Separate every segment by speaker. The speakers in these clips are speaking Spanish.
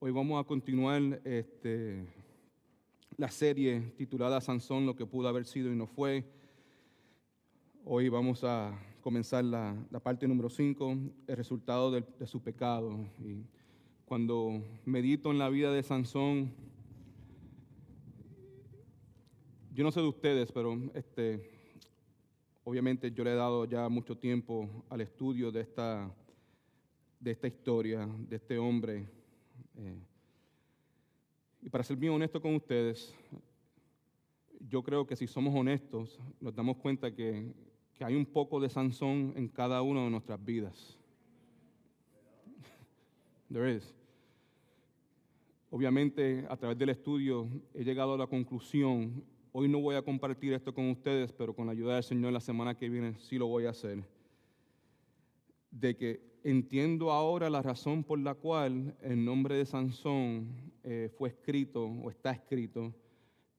Speaker 1: Hoy vamos a continuar la serie titulada Sansón, lo que pudo haber sido y no fue. Hoy vamos a comenzar la parte número 5, el resultado de su pecado. Y cuando medito en la vida de Sansón, yo no sé de ustedes, pero obviamente yo le he dado ya mucho tiempo al estudio de esta historia, de este hombre. Y para ser bien honesto con ustedes, yo creo que si somos honestos, nos damos cuenta que hay un poco de Sansón en cada una de nuestras vidas. There is. Obviamente, a través del estudio he llegado a la conclusión, hoy no voy a compartir esto con ustedes, pero con la ayuda del Señor la semana que viene sí lo voy a hacer, de que entiendo ahora la razón por la cual el nombre de Sansón fue escrito o está escrito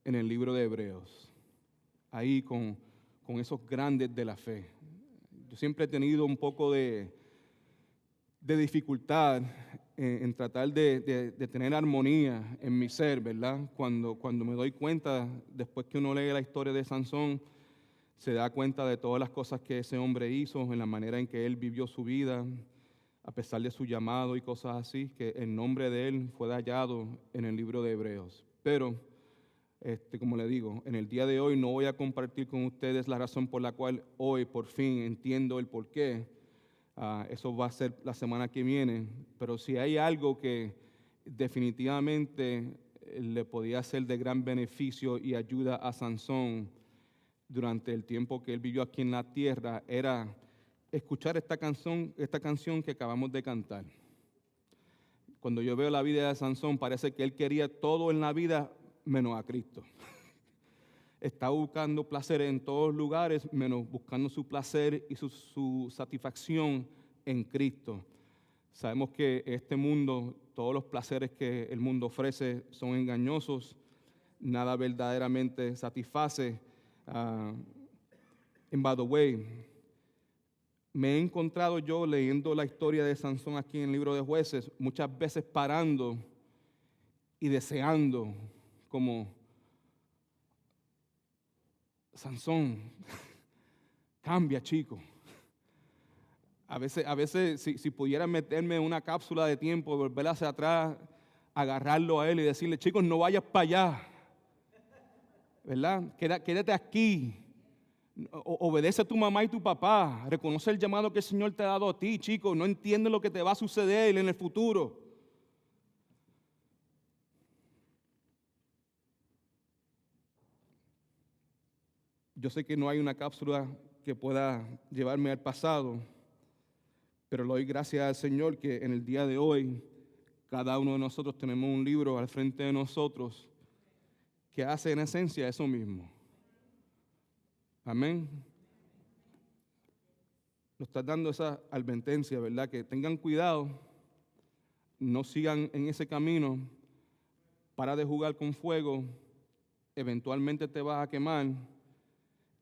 Speaker 1: en el libro de Hebreos, ahí con esos grandes de la fe. Yo siempre he tenido un poco de dificultad en tratar de tener armonía en mi ser, ¿verdad? Cuando me doy cuenta, después que uno lee la historia de Sansón, se da cuenta de todas las cosas que ese hombre hizo, en la manera en que él vivió su vida, a pesar de su llamado y cosas así, que el nombre de él fue hallado en el libro de Hebreos. Pero, como le digo, en el día de hoy no voy a compartir con ustedes la razón por la cual hoy por fin entiendo el porqué. Eso va a ser la semana que viene. Pero si hay algo que definitivamente le podía ser de gran beneficio y ayuda a Sansón durante el tiempo que él vivió aquí en la tierra, era escuchar esta canción que acabamos de cantar. Cuando yo veo la vida de Sansón, parece que él quería todo en la vida menos a Cristo. Está buscando placer en todos lugares, menos buscando su placer y su satisfacción en Cristo. Sabemos que este mundo, todos los placeres que el mundo ofrece son engañosos, nada verdaderamente satisface. And by the way, me he encontrado yo leyendo la historia de Sansón aquí en el libro de Jueces, muchas veces parando y deseando como Sansón, cambia, chico. A veces si pudiera meterme en una cápsula de tiempo, volver hacia atrás, agarrarlo a él y decirle, chicos, no vayas para allá, ¿verdad? Quédate aquí. Obedece a tu mamá y tu papá. Reconoce el llamado que el Señor te ha dado a ti, chico. No entiendes lo que te va a suceder en el futuro. Yo sé que no hay una cápsula que pueda llevarme al pasado, pero le doy gracias al Señor que en el día de hoy cada uno de nosotros tenemos un libro al frente de nosotros que hace en esencia eso mismo. Amén. Nos está dando esa advertencia, ¿verdad? Que tengan cuidado, no sigan en ese camino, para de jugar con fuego, eventualmente te vas a quemar.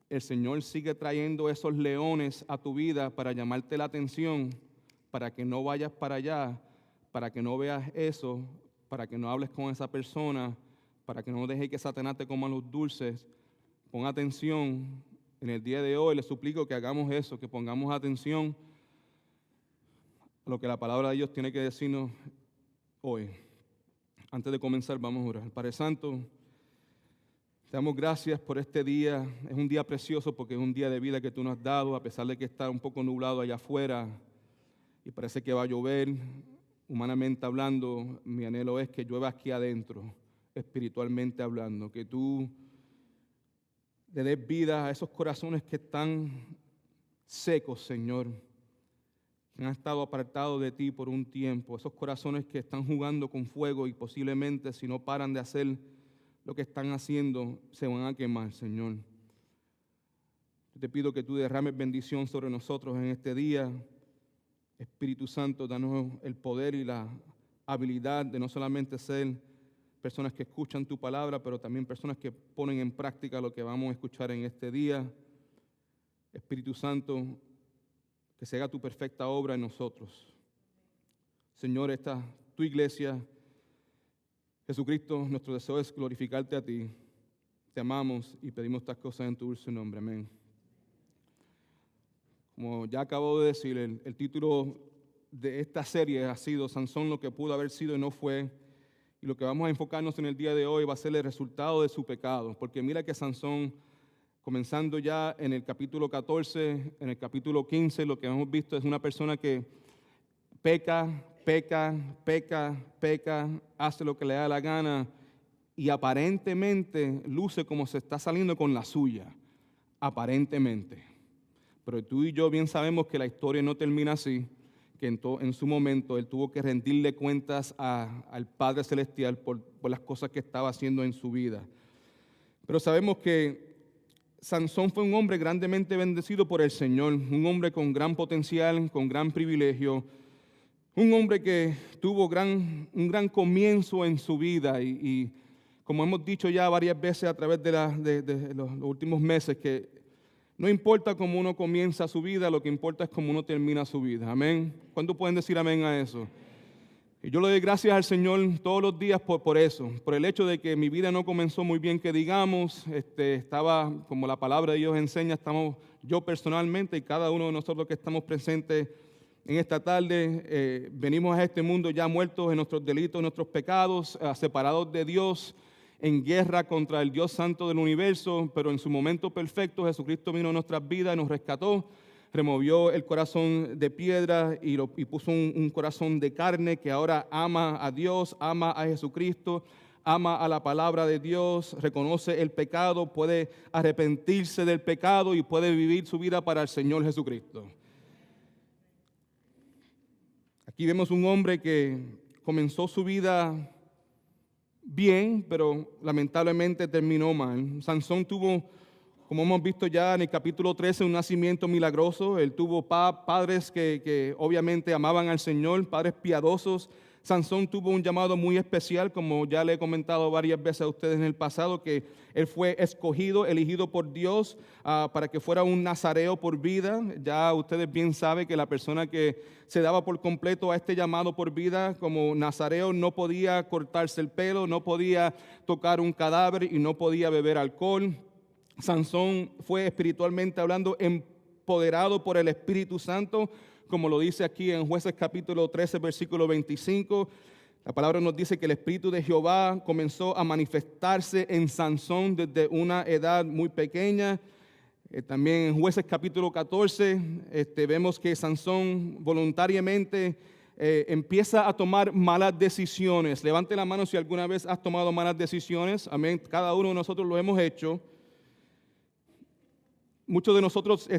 Speaker 1: El Señor sigue trayendo esos leones a tu vida para llamarte la atención, para que no vayas para allá, para que no veas eso, para que no hables con esa persona, para que no dejes que Satanás te coma los dulces. Pon atención. En el día de hoy les suplico que hagamos eso, que pongamos atención a lo que la palabra de Dios tiene que decirnos hoy. Antes de comenzar, vamos a orar. Padre Santo, te damos gracias por este día. Es un día precioso porque es un día de vida que tú nos has dado, a pesar de que está un poco nublado allá afuera y parece que va a llover. Humanamente hablando, mi anhelo es que llueva aquí adentro, espiritualmente hablando, que tú le des vida a esos corazones que están secos, Señor, que han estado apartados de ti por un tiempo, esos corazones que están jugando con fuego y posiblemente si no paran de hacer lo que están haciendo, se van a quemar, Señor. Yo te pido que tú derrames bendición sobre nosotros en este día. Espíritu Santo, danos el poder y la habilidad de no solamente ser personas que escuchan tu palabra, pero también personas que ponen en práctica lo que vamos a escuchar en este día. Espíritu Santo, que se haga tu perfecta obra en nosotros. Señor, esta tu iglesia, Jesucristo, nuestro deseo es glorificarte a ti. Te amamos y pedimos estas cosas en tu dulce nombre. Amén. Como ya acabo de decir, el título de esta serie ha sido Sansón, lo que pudo haber sido y no fue. Y lo que vamos a enfocarnos en el día de hoy va a ser el resultado de su pecado. Porque mira que Sansón, comenzando ya en el capítulo 14, en el capítulo 15, lo que hemos visto es una persona que peca, hace lo que le da la gana y aparentemente luce como se está saliendo con la suya. Aparentemente. Pero tú y yo bien sabemos que la historia no termina así, que en su momento él tuvo que rendirle cuentas al Padre Celestial por las cosas que estaba haciendo en su vida. Pero sabemos que Sansón fue un hombre grandemente bendecido por el Señor, un hombre con gran potencial, con gran privilegio, un hombre que tuvo un gran comienzo en su vida y como hemos dicho ya varias veces a través de los últimos meses, que no importa cómo uno comienza su vida, lo que importa es cómo uno termina su vida. Amén. ¿Cuántos pueden decir amén a eso? Y yo le doy gracias al Señor todos los días por eso, por el hecho de que mi vida no comenzó muy bien, que digamos, estaba, como la palabra de Dios enseña, estamos yo personalmente y cada uno de nosotros que estamos presentes en esta tarde, venimos a este mundo ya muertos en nuestros delitos, en nuestros pecados, separados de Dios, en guerra contra el Dios Santo del universo, pero en su momento perfecto Jesucristo vino a nuestras vidas, nos rescató, removió el corazón de piedra y puso un corazón de carne que ahora ama a Dios, ama a Jesucristo, ama a la palabra de Dios, reconoce el pecado, puede arrepentirse del pecado y puede vivir su vida para el Señor Jesucristo. Aquí vemos un hombre que comenzó su vida bien, pero lamentablemente terminó mal. Sansón tuvo, como hemos visto ya en el capítulo 13, un nacimiento milagroso. Él tuvo padres que obviamente amaban al Señor, padres piadosos. Sansón tuvo un llamado muy especial, como ya le he comentado varias veces a ustedes en el pasado, que él fue escogido, elegido por Dios para que fuera un nazareo por vida. Ya ustedes bien saben que la persona que se daba por completo a este llamado por vida como nazareo no podía cortarse el pelo, no podía tocar un cadáver y no podía beber alcohol. Sansón fue espiritualmente hablando empoderado por el Espíritu Santo, como lo dice aquí en Jueces capítulo 13, versículo 25. La palabra nos dice que el Espíritu de Jehová comenzó a manifestarse en Sansón desde una edad muy pequeña. También en Jueces capítulo 14 vemos que Sansón voluntariamente empieza a tomar malas decisiones. Levante la mano si alguna vez has tomado malas decisiones. Amén. Cada uno de nosotros lo hemos hecho. Muchos de nosotros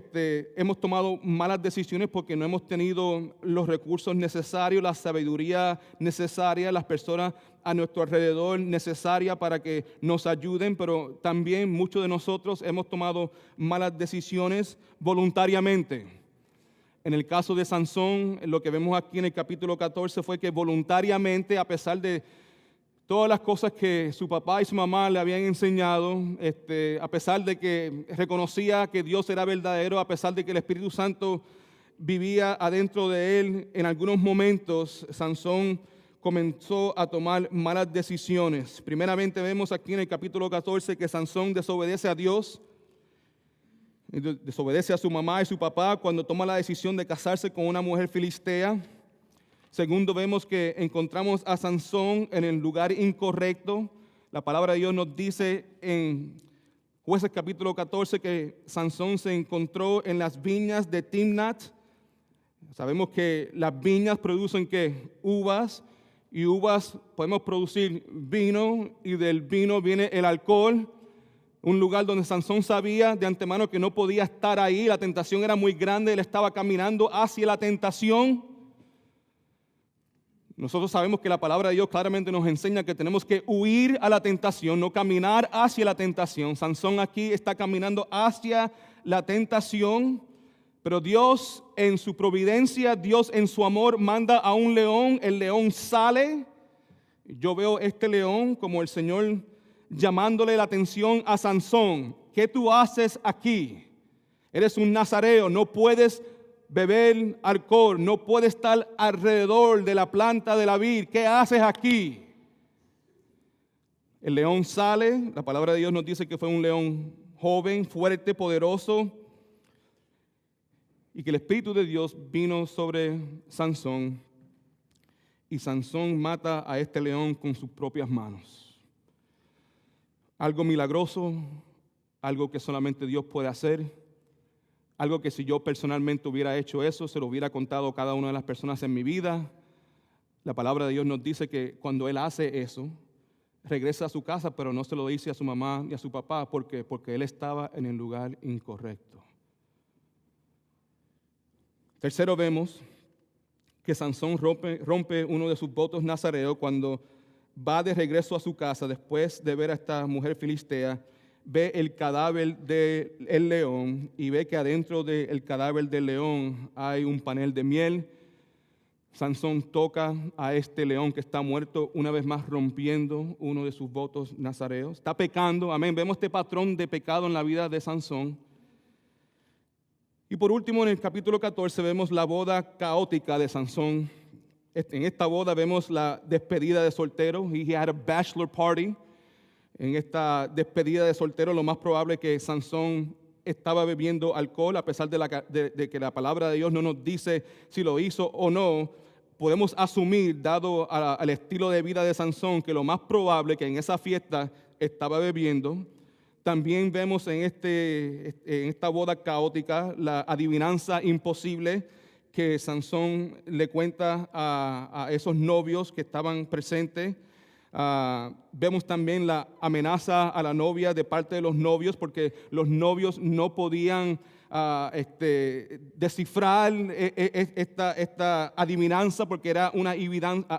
Speaker 1: hemos tomado malas decisiones porque no hemos tenido los recursos necesarios, la sabiduría necesaria, las personas a nuestro alrededor necesarias para que nos ayuden, pero también muchos de nosotros hemos tomado malas decisiones voluntariamente. En el caso de Sansón, lo que vemos aquí en el capítulo 14 fue que voluntariamente, a pesar de todas las cosas que su papá y su mamá le habían enseñado, a pesar de que reconocía que Dios era verdadero, a pesar de que el Espíritu Santo vivía adentro de él, en algunos momentos Sansón comenzó a tomar malas decisiones. Primeramente vemos aquí en el capítulo 14 que Sansón desobedece a Dios, desobedece a su mamá y su papá cuando toma la decisión de casarse con una mujer filistea. Segundo, vemos que encontramos a Sansón en el lugar incorrecto. La palabra de Dios nos dice en Jueces capítulo 14 que Sansón se encontró en las viñas de Timnat. Sabemos que las viñas producen ¿qué? Uvas, y uvas podemos producir vino, y del vino viene el alcohol. Un lugar donde Sansón sabía de antemano que no podía estar ahí, la tentación era muy grande, él estaba caminando hacia la tentación. Nosotros sabemos que la palabra de Dios claramente nos enseña que tenemos que huir a la tentación, no caminar hacia la tentación. Sansón aquí está caminando hacia la tentación, pero Dios en su providencia, Dios en su amor manda a un león, el león sale. Yo veo este león como el Señor llamándole la atención a Sansón. ¿Qué tú haces aquí? Eres un nazareo, no puedes beber alcohol, no puedes estar alrededor de la planta de la vid. ¿Qué haces aquí? El león sale, la palabra de Dios nos dice que fue un león joven, fuerte, poderoso, y que el Espíritu de Dios vino sobre Sansón, y Sansón mata a este león con sus propias manos. Algo milagroso, algo que solamente Dios puede hacer, algo que si yo personalmente hubiera hecho eso, se lo hubiera contado a cada una de las personas en mi vida. La palabra de Dios nos dice que cuando Él hace eso, regresa a su casa, pero no se lo dice a su mamá ni a su papá. ¿Por qué? Porque Él estaba en el lugar incorrecto. Tercero, vemos que Sansón rompe uno de sus votos nazareos cuando va de regreso a su casa después de ver a esta mujer filistea. Ve el cadáver del león y ve que adentro del cadáver del león hay un panel de miel. Sansón toca a este león que está muerto, una vez más rompiendo uno de sus votos nazareos. Está pecando, amén. Vemos este patrón de pecado en la vida de Sansón. Y por último, en el capítulo 14 vemos la boda caótica de Sansón. En esta boda vemos la despedida de soltero. He had a bachelor party. En esta despedida de soltero, lo más probable es que Sansón estaba bebiendo alcohol, a pesar de que la palabra de Dios no nos dice si lo hizo o no. Podemos asumir, dado al estilo de vida de Sansón, que lo más probable es que en esa fiesta estaba bebiendo. También vemos en esta boda caótica la adivinanza imposible que Sansón le cuenta a esos novios que estaban presentes. Vemos también la amenaza a la novia de parte de los novios, porque los novios no podían descifrar esta adivinanza, porque era una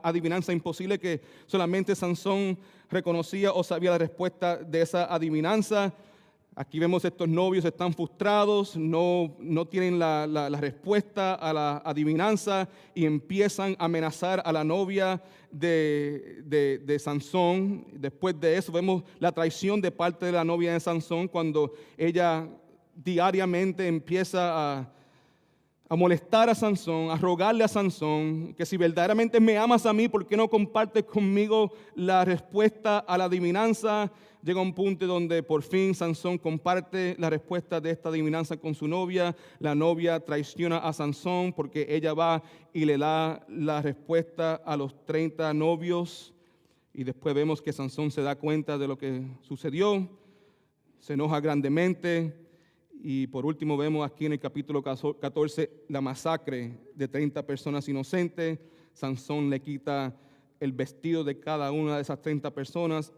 Speaker 1: adivinanza imposible que solamente Sansón reconocía o sabía la respuesta de esa adivinanza. Aquí vemos estos novios están frustrados, no tienen la respuesta a la adivinanza y empiezan a amenazar a la novia de Sansón. Después de eso vemos la traición de parte de la novia de Sansón cuando ella diariamente empieza a molestar a Sansón, a rogarle a Sansón que si verdaderamente me amas a mí, ¿por qué no compartes conmigo la respuesta a la adivinanza? Llega un punto donde por fin Sansón comparte la respuesta de esta adivinanza con su novia. La novia traiciona a Sansón porque ella va y le da la respuesta a los 30 novios. Y después vemos que Sansón se da cuenta de lo que sucedió, se enoja grandemente. Y por último vemos aquí en el capítulo 14 la masacre de 30 personas inocentes. Sansón le quita el vestido de cada una de esas 30 personas,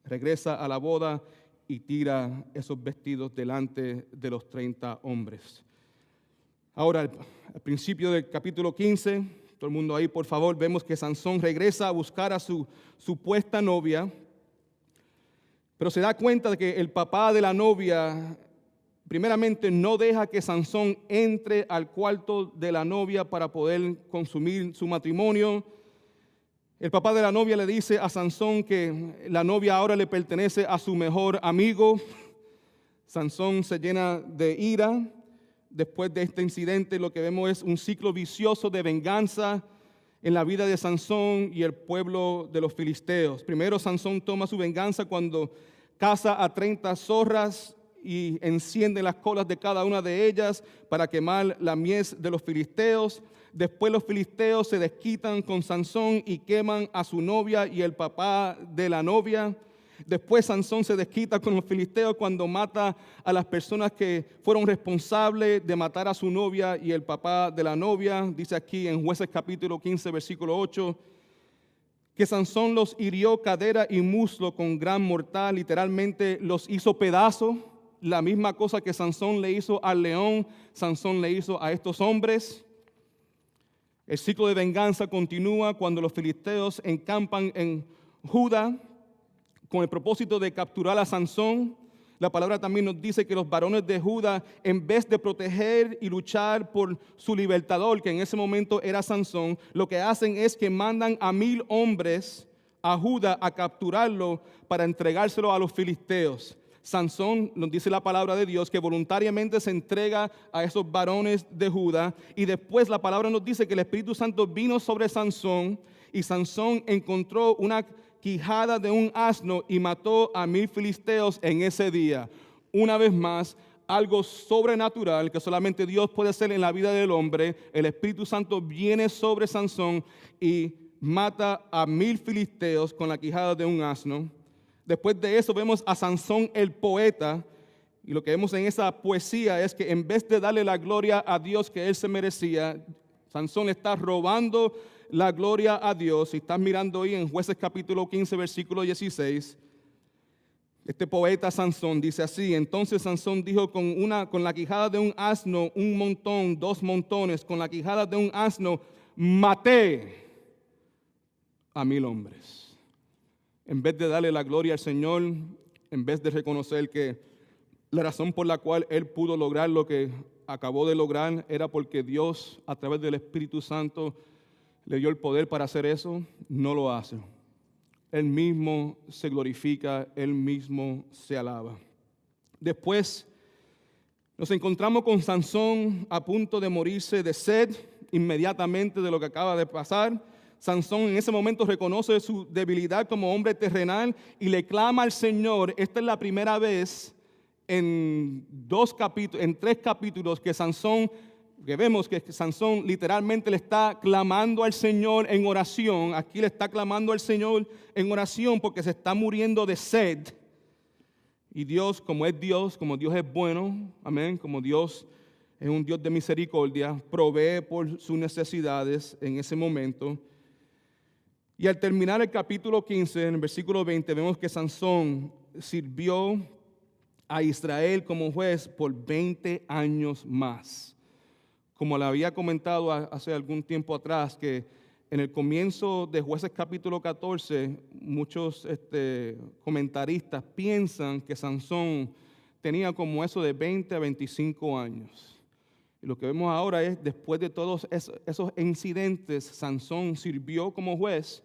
Speaker 1: regresa a la boda y tira esos vestidos delante de los 30 hombres. Ahora, al principio del capítulo 15, todo el mundo ahí por favor, vemos que Sansón regresa a buscar a su supuesta novia, pero se da cuenta de que el papá de la novia primeramente no deja que Sansón entre al cuarto de la novia para poder consumir su matrimonio. El papá de la novia le dice a Sansón que la novia ahora le pertenece a su mejor amigo. Sansón se llena de ira. Después de este incidente, lo que vemos es un ciclo vicioso de venganza en la vida de Sansón y el pueblo de los filisteos. Primero, Sansón toma su venganza cuando caza a 30 zorras y enciende las colas de cada una de ellas para quemar la mies de los filisteos. Después los filisteos se desquitan con Sansón y queman a su novia y el papá de la novia. Después Sansón se desquita con los filisteos cuando mata a las personas que fueron responsables de matar a su novia y el papá de la novia. Dice aquí en Jueces capítulo 15, versículo 8, que Sansón los hirió cadera y muslo con gran mortal, literalmente los hizo pedazos. La misma cosa que Sansón le hizo al león, Sansón le hizo a estos hombres. El ciclo de venganza continúa cuando los filisteos encampan en Judá con el propósito de capturar a Sansón. La palabra también nos dice que los varones de Judá, en vez de proteger y luchar por su libertador, que en ese momento era Sansón, lo que hacen es que mandan a 1000 hombres a Judá a capturarlo para entregárselo a los filisteos. Sansón, nos dice la palabra de Dios, que voluntariamente se entrega a esos varones de Judá. Y después la palabra nos dice que el Espíritu Santo vino sobre Sansón y Sansón encontró una quijada de un asno y mató a 1000 filisteos en ese día. Una vez más, algo sobrenatural que solamente Dios puede hacer en la vida del hombre. El Espíritu Santo viene sobre Sansón y mata a 1000 filisteos con la quijada de un asno. Después de eso vemos a Sansón el poeta, y lo que vemos en esa poesía es que en vez de darle la gloria a Dios que él se merecía, Sansón está robando la gloria a Dios. Si estás mirando ahí en Jueces capítulo 15, versículo 16, este poeta Sansón dice así: entonces Sansón dijo, con la quijada de un asno, un montón, 2 montones, con la quijada de un asno, maté a 1000 hombres. En vez de darle la gloria al Señor, en vez de reconocer que la razón por la cual él pudo lograr lo que acabó de lograr era porque Dios, a través del Espíritu Santo, le dio el poder para hacer eso, no lo hace. Él mismo se glorifica, él mismo se alaba. Después nos encontramos con Sansón a punto de morirse de sed inmediatamente de lo que acaba de pasar. Sansón en ese momento reconoce su debilidad como hombre terrenal y le clama al Señor. Esta es la primera vez en 3 capítulos que vemos que Sansón literalmente le está clamando al Señor en oración. Aquí le está clamando al Señor en oración porque se está muriendo de sed. Y Dios, como Dios es bueno, amén, como Dios es un Dios de misericordia, provee por sus necesidades en ese momento. Y al terminar el capítulo 15, en el versículo 20, vemos que Sansón sirvió a Israel como juez por 20 años más. Como le había comentado hace algún tiempo atrás, que en el comienzo de Jueces capítulo 14, muchos comentaristas piensan que Sansón tenía como eso de 20 a 25 años. Y lo que vemos ahora es, después de todos esos incidentes, Sansón sirvió como juez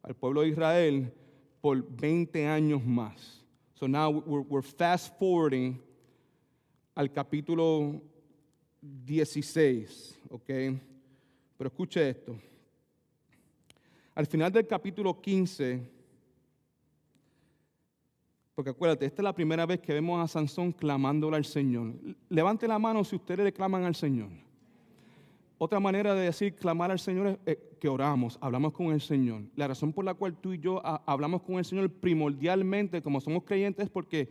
Speaker 1: al pueblo de Israel por 20 años más. So now we're fast forwarding al capítulo 16, ¿ok? Pero escuche esto. Al final del capítulo 15, porque acuérdate, esta es la primera vez que vemos a Sansón clamándole al Señor. Levante la mano si ustedes le claman al Señor. Otra manera de decir clamar al Señor es que oramos, hablamos con el Señor. La razón por la cual tú y yo hablamos con el Señor primordialmente, como somos creyentes, es porque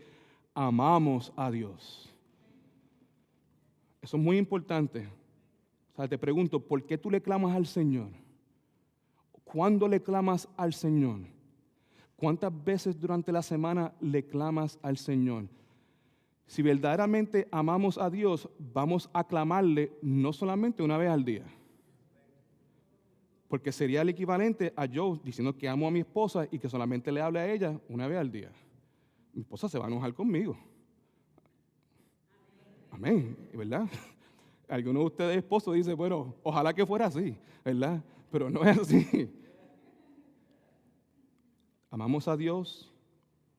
Speaker 1: amamos a Dios. Eso es muy importante. O sea, te pregunto, ¿por qué tú le clamas al Señor? ¿Cuándo le clamas al Señor? ¿Cuántas veces durante la semana le clamas al Señor? Si verdaderamente amamos a Dios, vamos a clamarle no solamente una vez al día. Porque sería el equivalente a yo diciendo que amo a mi esposa y que solamente le hable a ella una vez al día. Mi esposa se va a enojar conmigo. Amén, ¿verdad? Alguno de ustedes esposos dice, bueno, ojalá que fuera así, ¿verdad? Pero no es así. Amamos a Dios,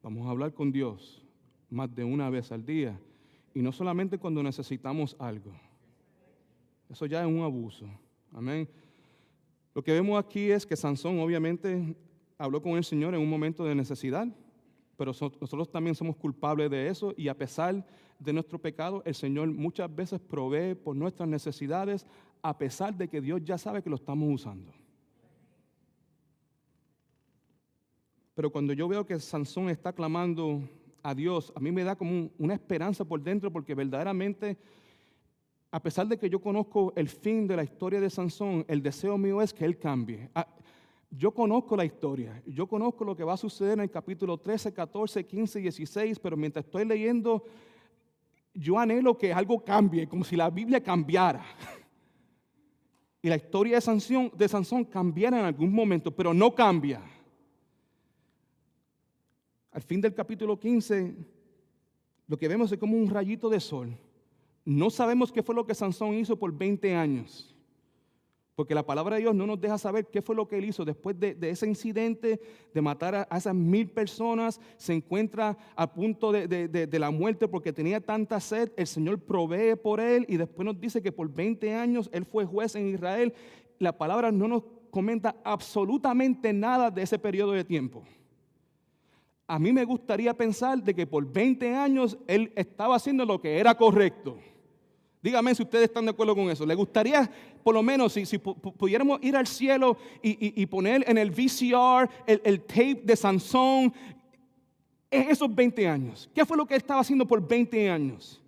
Speaker 1: vamos a hablar con Dios más de una vez al día. Y no solamente cuando necesitamos algo. Eso ya es un abuso. Amén. Lo que vemos aquí es que Sansón obviamente habló con el Señor en un momento de necesidad, pero nosotros también somos culpables de eso, y a pesar de nuestro pecado, el Señor muchas veces provee por nuestras necesidades, a pesar de que Dios ya sabe que lo estamos usando. Pero cuando yo veo que Sansón está clamando a Dios, a mí me da como una esperanza por dentro, porque verdaderamente, a pesar de que yo conozco el fin de la historia de Sansón, el deseo mío es que él cambie. Yo conozco la historia, yo conozco lo que va a suceder en el capítulo 13, 14, 15 y 16, pero mientras estoy leyendo, yo anhelo que algo cambie, como si la Biblia cambiara. Y la historia de Sansón cambiara en algún momento, pero no cambia. Al fin del capítulo 15, lo que vemos es como un rayito de sol. No sabemos qué fue lo que Sansón hizo por 20 años. Porque la palabra de Dios no nos deja saber qué fue lo que él hizo. Después de ese incidente de matar a esas 1000 personas, se encuentra a punto de la muerte porque tenía tanta sed. El Señor provee por él y después nos dice que por 20 años él fue juez en Israel. La palabra no nos comenta absolutamente nada de ese periodo de tiempo. a mí me gustaría pensar de que por 20 años él estaba haciendo lo que era correcto. Dígame si ustedes están de acuerdo con eso. ¿Le gustaría, por lo menos, si pudiéramos ir al cielo y poner en el VCR el tape de Sansón en esos 20 años? ¿Qué fue lo que él estaba haciendo por 20 años?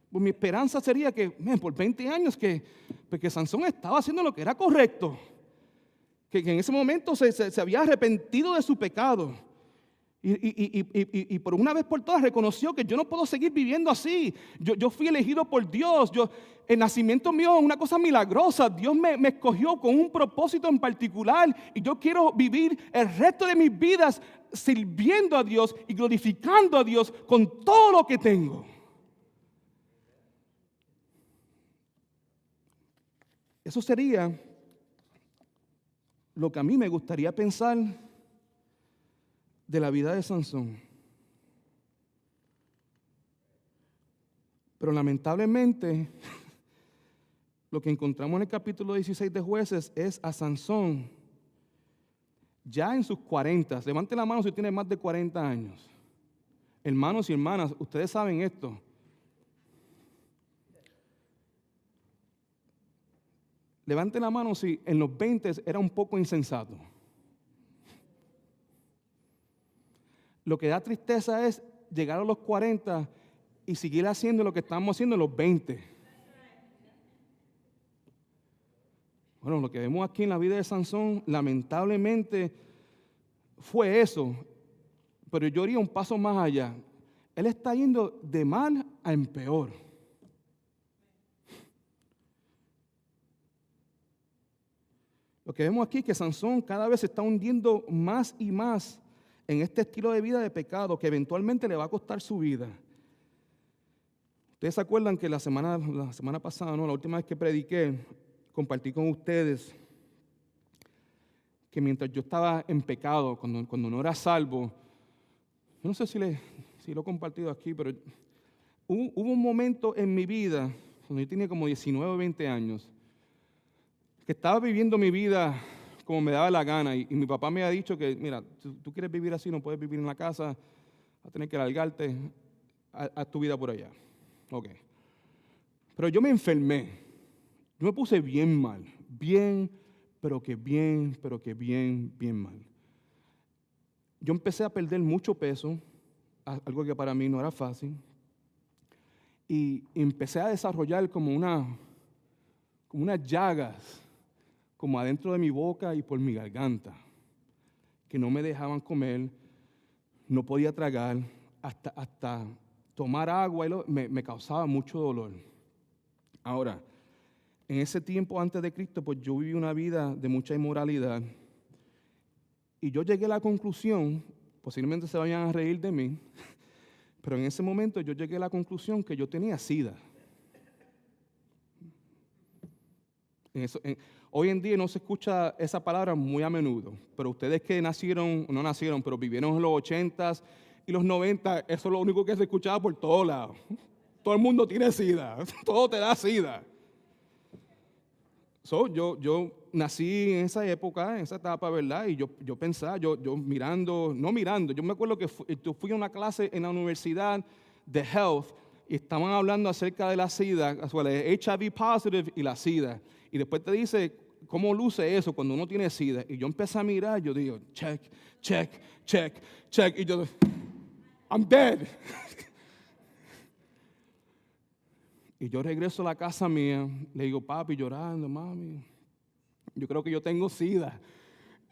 Speaker 1: Pues mi esperanza sería que, por 20 años, que Sansón estaba haciendo lo que era correcto. Que en ese momento se había arrepentido de su pecado. Y por una vez por todas reconoció que yo no puedo seguir viviendo así. Yo fui elegido por Dios. El nacimiento mío es una cosa milagrosa. Dios me escogió con un propósito en particular. Y yo quiero vivir el resto de mis vidas sirviendo a Dios y glorificando a Dios con todo lo que tengo. Eso sería lo que a mí me gustaría pensar de la vida de Sansón. Pero lamentablemente, lo que encontramos en el capítulo 16 de Jueces es a Sansón ya en sus 40. Levante la mano si tiene más de 40 años. Hermanos y hermanas, ustedes saben esto. Levante la mano si en los 20 era un poco insensato. Lo que da tristeza es llegar a los 40 y seguir haciendo lo que estamos haciendo en los 20. Bueno, lo que vemos aquí en la vida de Sansón, lamentablemente, fue eso. Pero yo iría un paso más allá. Él está yendo de mal a en peor. Lo que vemos aquí es que Sansón cada vez se está hundiendo más y más en este estilo de vida de pecado que eventualmente le va a costar su vida. Ustedes se acuerdan que la semana pasada, la última vez que prediqué, compartí con ustedes que mientras yo estaba en pecado, cuando no era salvo, yo no sé si lo he compartido aquí, pero hubo un momento en mi vida, cuando yo tenía como 19 o 20 años, que estaba viviendo mi vida como me daba la gana, y mi papá me ha dicho que, mira, si tú quieres vivir así, no puedes vivir en la casa, vas a tener que largarte a tu vida por allá. Ok. Pero yo me enfermé, yo me puse bien mal, bien mal. Yo empecé a perder mucho peso, algo que para mí no era fácil, y empecé a desarrollar como unas llagas, como adentro de mi boca y por mi garganta, que no me dejaban comer, no podía tragar, hasta tomar agua me causaba mucho dolor. Ahora, en ese tiempo antes de Cristo, pues yo viví una vida de mucha inmoralidad, y yo llegué a la conclusión, posiblemente se vayan a reír de mí, pero en ese momento yo llegué a la conclusión que yo tenía SIDA. Hoy en día no se escucha esa palabra muy a menudo, pero ustedes que no nacieron, pero vivieron en los 80s y los 90, eso es lo único que se escuchaba por todos lados. Todo el mundo tiene SIDA, todo te da SIDA. Yo nací en esa época, en esa etapa, ¿verdad? Y yo pensaba, yo no mirando, yo me acuerdo que yo fui a una clase en la universidad de Health y estaban hablando acerca de la SIDA, de HIV positive y la SIDA. Y después te dice cómo luce eso cuando uno tiene SIDA. Y yo empecé a mirar, yo digo, check. Y yo, I'm dead. Y yo regreso a la casa mía, le digo, papi, llorando, mami, yo creo que yo tengo SIDA.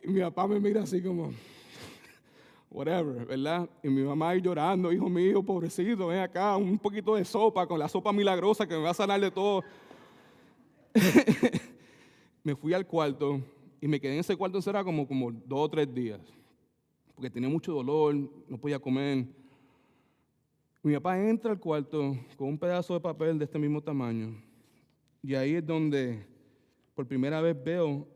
Speaker 1: Y mi papá me mira así como, whatever, ¿verdad? Y mi mamá ahí llorando, hijo mío, pobrecito, ven acá, un poquito de sopa, con la sopa milagrosa que me va a sanar de todo. Me fui al cuarto y me quedé en ese cuarto encerrado como 2 o 3 días, porque tenía mucho dolor, no podía comer. Mi papá entra al cuarto con un pedazo de papel de este mismo tamaño, y ahí es donde por primera vez veo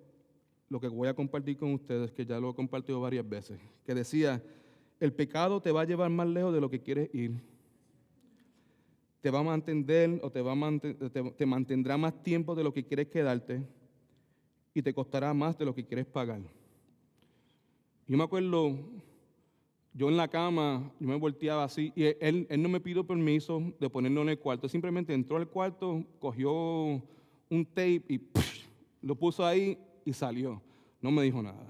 Speaker 1: lo que voy a compartir con ustedes, que ya lo he compartido varias veces, que decía, el pecado te va a llevar más lejos de lo que quieres ir. Te va a mantener o te mantendrá más tiempo de lo que quieres quedarte y te costará más de lo que quieres pagar. Yo me acuerdo Yo en la cama, yo me volteaba así, y él no me pidió permiso de ponerlo en el cuarto. Simplemente entró al cuarto, cogió un tape y lo puso ahí y salió. No me dijo nada.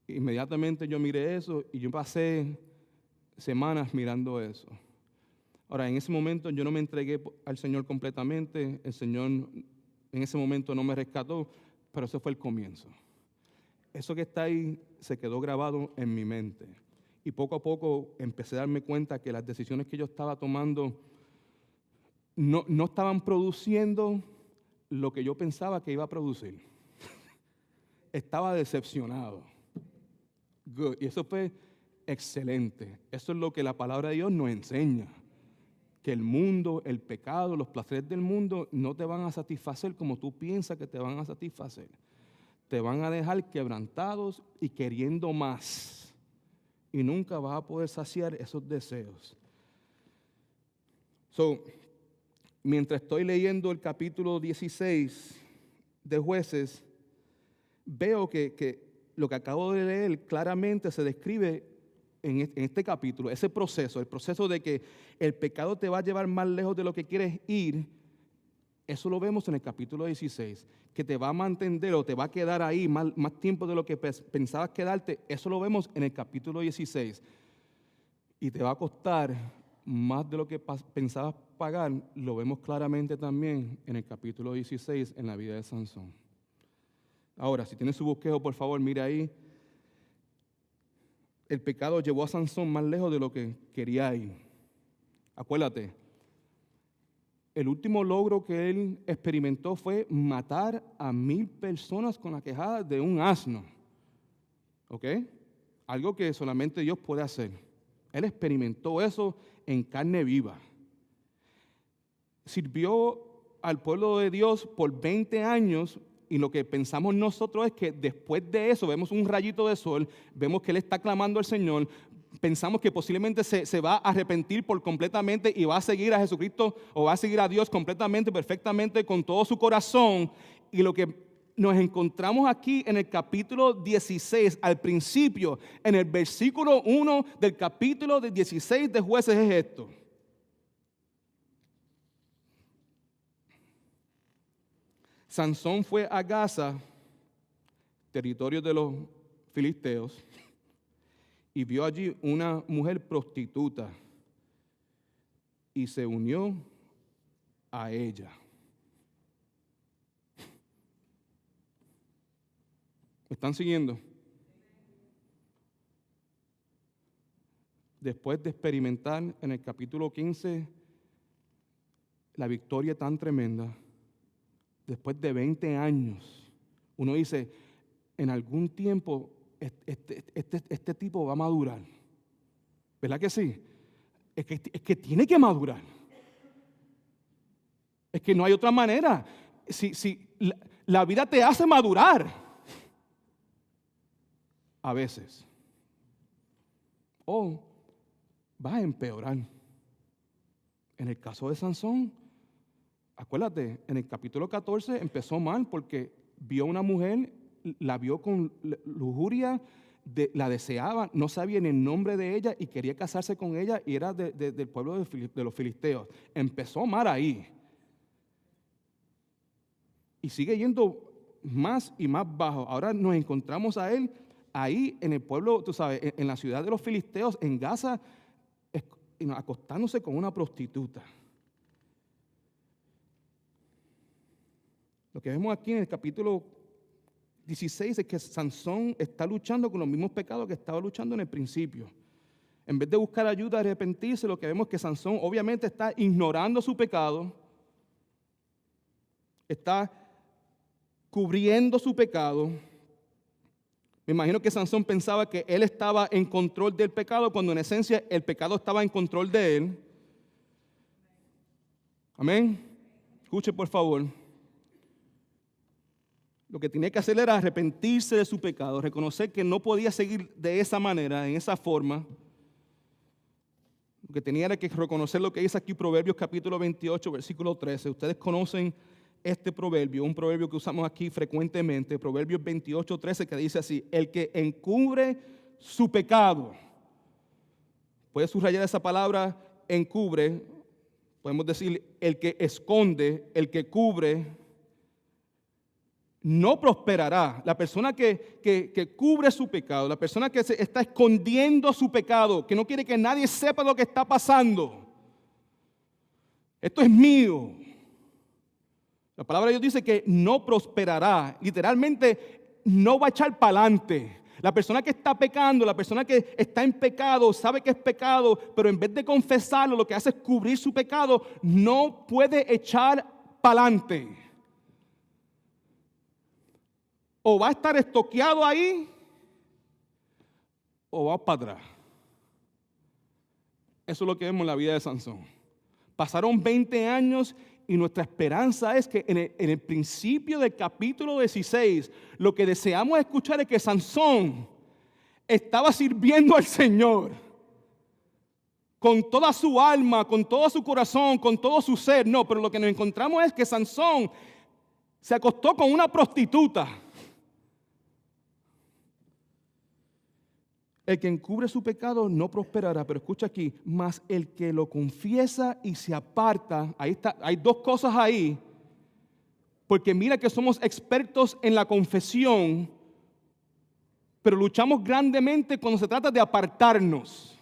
Speaker 1: Inmediatamente yo miré eso y yo pasé semanas mirando eso. Ahora, en ese momento yo no me entregué al Señor completamente. El Señor en ese momento no me rescató, pero ese fue el comienzo. Eso que está ahí se quedó grabado en mi mente. Y poco a poco empecé a darme cuenta que las decisiones que yo estaba tomando no estaban produciendo lo que yo pensaba que iba a producir. Estaba decepcionado. Good. Y eso fue excelente. Eso es lo que la palabra de Dios nos enseña. Que el mundo, el pecado, los placeres del mundo no te van a satisfacer como tú piensas que te van a satisfacer. Te van a dejar quebrantados y queriendo más. Y nunca vas a poder saciar esos deseos. Mientras estoy leyendo el capítulo 16 de Jueces, veo que lo que acabo de leer claramente se describe en este capítulo, ese proceso, el proceso de que el pecado te va a llevar más lejos de lo que quieres ir. Eso lo vemos en el capítulo 16, que te va a mantener o te va a quedar ahí más tiempo de lo que pensabas quedarte. Eso lo vemos en el capítulo 16. Y te va a costar más de lo que pensabas pagar. Lo vemos claramente también en el capítulo 16, en la vida de Sansón. Ahora, si tienes su bosquejo, por favor, mira ahí. El pecado llevó a Sansón más lejos de lo que quería ir. Acuérdate. El último logro que él experimentó fue matar a 1,000 personas con la quejada de un asno. ¿Ok? Algo que solamente Dios puede hacer. Él experimentó eso en carne viva. Sirvió al pueblo de Dios por 20 años y lo que pensamos nosotros es que después de eso vemos un rayito de sol, vemos que él está clamando al Señor. Pensamos que posiblemente se va a arrepentir por completamente y va a seguir a Jesucristo o va a seguir a Dios completamente, perfectamente, con todo su corazón. Y lo que nos encontramos aquí en el capítulo 16, al principio, en el versículo 1 del capítulo 16 de Jueces es esto. Sansón fue a Gaza, territorio de los filisteos, y vio allí una mujer prostituta y se unió a ella. ¿Me están siguiendo? Después de experimentar en el capítulo 15 la victoria tan tremenda, después de 20 años, uno dice, en algún tiempo este tipo va a madurar. ¿Verdad que sí? Es que tiene que madurar. Es que no hay otra manera. Si la vida te hace madurar. A veces. O vas a empeorar. En el caso de Sansón, acuérdate, en el capítulo 14 empezó mal porque vio a una mujer, la vio con lujuria, la deseaba, no sabía ni el nombre de ella y quería casarse con ella y era del pueblo de los filisteos. Empezó mal ahí. Y sigue yendo más y más bajo. Ahora nos encontramos a él ahí en el pueblo, tú sabes, en la ciudad de los filisteos, en Gaza, acostándose con una prostituta. Lo que vemos aquí en el capítulo 16 es que Sansón está luchando con los mismos pecados que estaba luchando en el principio. En vez de buscar ayuda, arrepentirse, lo que vemos es que Sansón obviamente está ignorando su pecado, está cubriendo su pecado. Me imagino que Sansón pensaba que él estaba en control del pecado cuando en esencia el pecado estaba en control de él. Amén. Escuche por favor. Lo que tenía que hacer era arrepentirse de su pecado, reconocer que no podía seguir de esa manera, en esa forma. Lo que tenía era que reconocer lo que dice aquí Proverbios capítulo 28, versículo 13. Ustedes conocen este proverbio, un proverbio que usamos aquí frecuentemente, Proverbios 28, 13, que dice así: el que encubre su pecado Puedes subrayar esa palabra encubre. Podemos decir el que esconde, el que cubre, no prosperará. La persona que cubre su pecado, la persona que se está escondiendo su pecado, que no quiere que nadie sepa lo que está pasando. Esto es mío. La palabra de Dios dice que no prosperará. Literalmente no va a echar para adelante. La persona que está pecando, la persona que está en pecado, sabe que es pecado, pero en vez de confesarlo, lo que hace es cubrir su pecado, no puede echar para adelante. O va a estar estoqueado ahí, o va para atrás. Eso es lo que vemos en la vida de Sansón. Pasaron 20 años y nuestra esperanza es que en el principio del capítulo 16, lo que deseamos escuchar es que Sansón estaba sirviendo al Señor con toda su alma, con todo su corazón, con todo su ser. No, pero lo que nos encontramos es que Sansón se acostó con una prostituta. El que encubre su pecado no prosperará, pero escucha aquí, mas el que lo confiesa y se aparta, ahí está, hay dos cosas ahí, porque mira que somos expertos en la confesión, pero luchamos grandemente cuando se trata de apartarnos.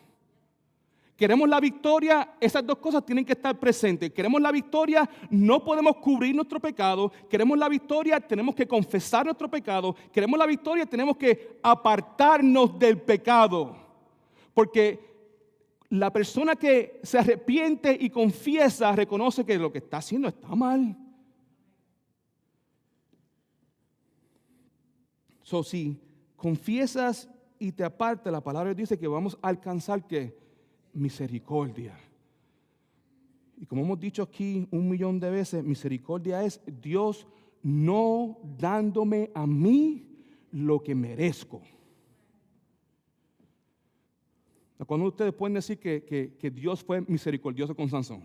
Speaker 1: Queremos la victoria, esas dos cosas tienen que estar presentes. Queremos la victoria, no podemos cubrir nuestro pecado. Queremos la victoria, tenemos que confesar nuestro pecado. Queremos la victoria, tenemos que apartarnos del pecado. Porque la persona que se arrepiente y confiesa, reconoce que lo que está haciendo está mal. Si confiesas y te apartas, la palabra dice que vamos a alcanzar ¿qué? Misericordia. Y como hemos dicho aquí 1,000,000 de veces, misericordia es Dios no dándome a mí lo que merezco. Cuando ustedes pueden decir que Dios fue misericordioso con Sansón.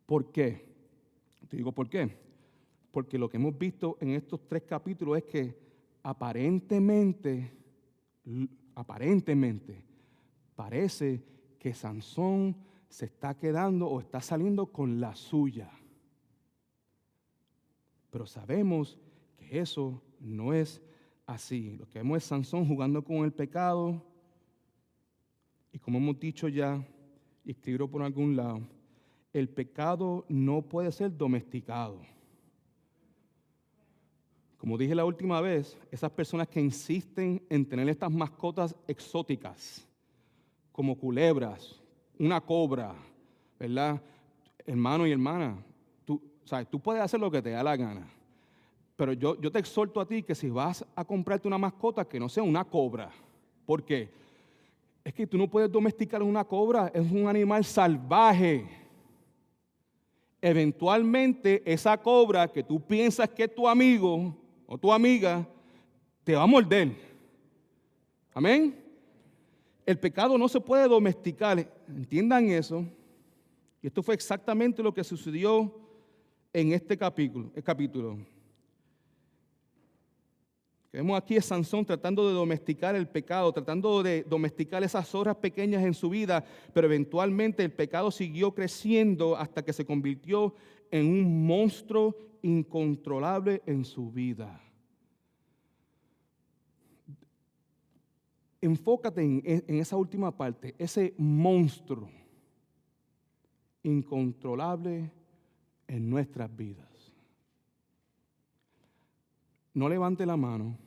Speaker 1: ¿Por qué? Te digo por qué. Porque lo que hemos visto en estos 3 capítulos es que aparentemente parece que Sansón se está quedando o está saliendo con la suya. Pero sabemos que eso no es así. Lo que vemos es Sansón jugando con el pecado. Y como hemos dicho ya, y escribirlo por algún lado, el pecado no puede ser domesticado. Como dije la última vez, esas personas que insisten en tener estas mascotas exóticas, como culebras, una cobra, ¿verdad? Hermano y hermana, tú puedes hacer lo que te da la gana. Pero yo te exhorto a ti que si vas a comprarte una mascota, que no sea una cobra. ¿Por qué? Es que tú no puedes domesticar una cobra, es un animal salvaje. Eventualmente esa cobra que tú piensas que es tu amigo o tu amiga, te va a morder. Amén. El pecado no se puede domesticar. Entiendan eso. Y esto fue exactamente lo que sucedió en este capítulo. Vemos aquí a Sansón tratando de domesticar el pecado, tratando de domesticar esas zorras pequeñas en su vida, pero eventualmente el pecado siguió creciendo hasta que se convirtió en un monstruo incontrolable en su vida. Enfócate en esa última parte, ese monstruo incontrolable en nuestras vidas. No levante la mano,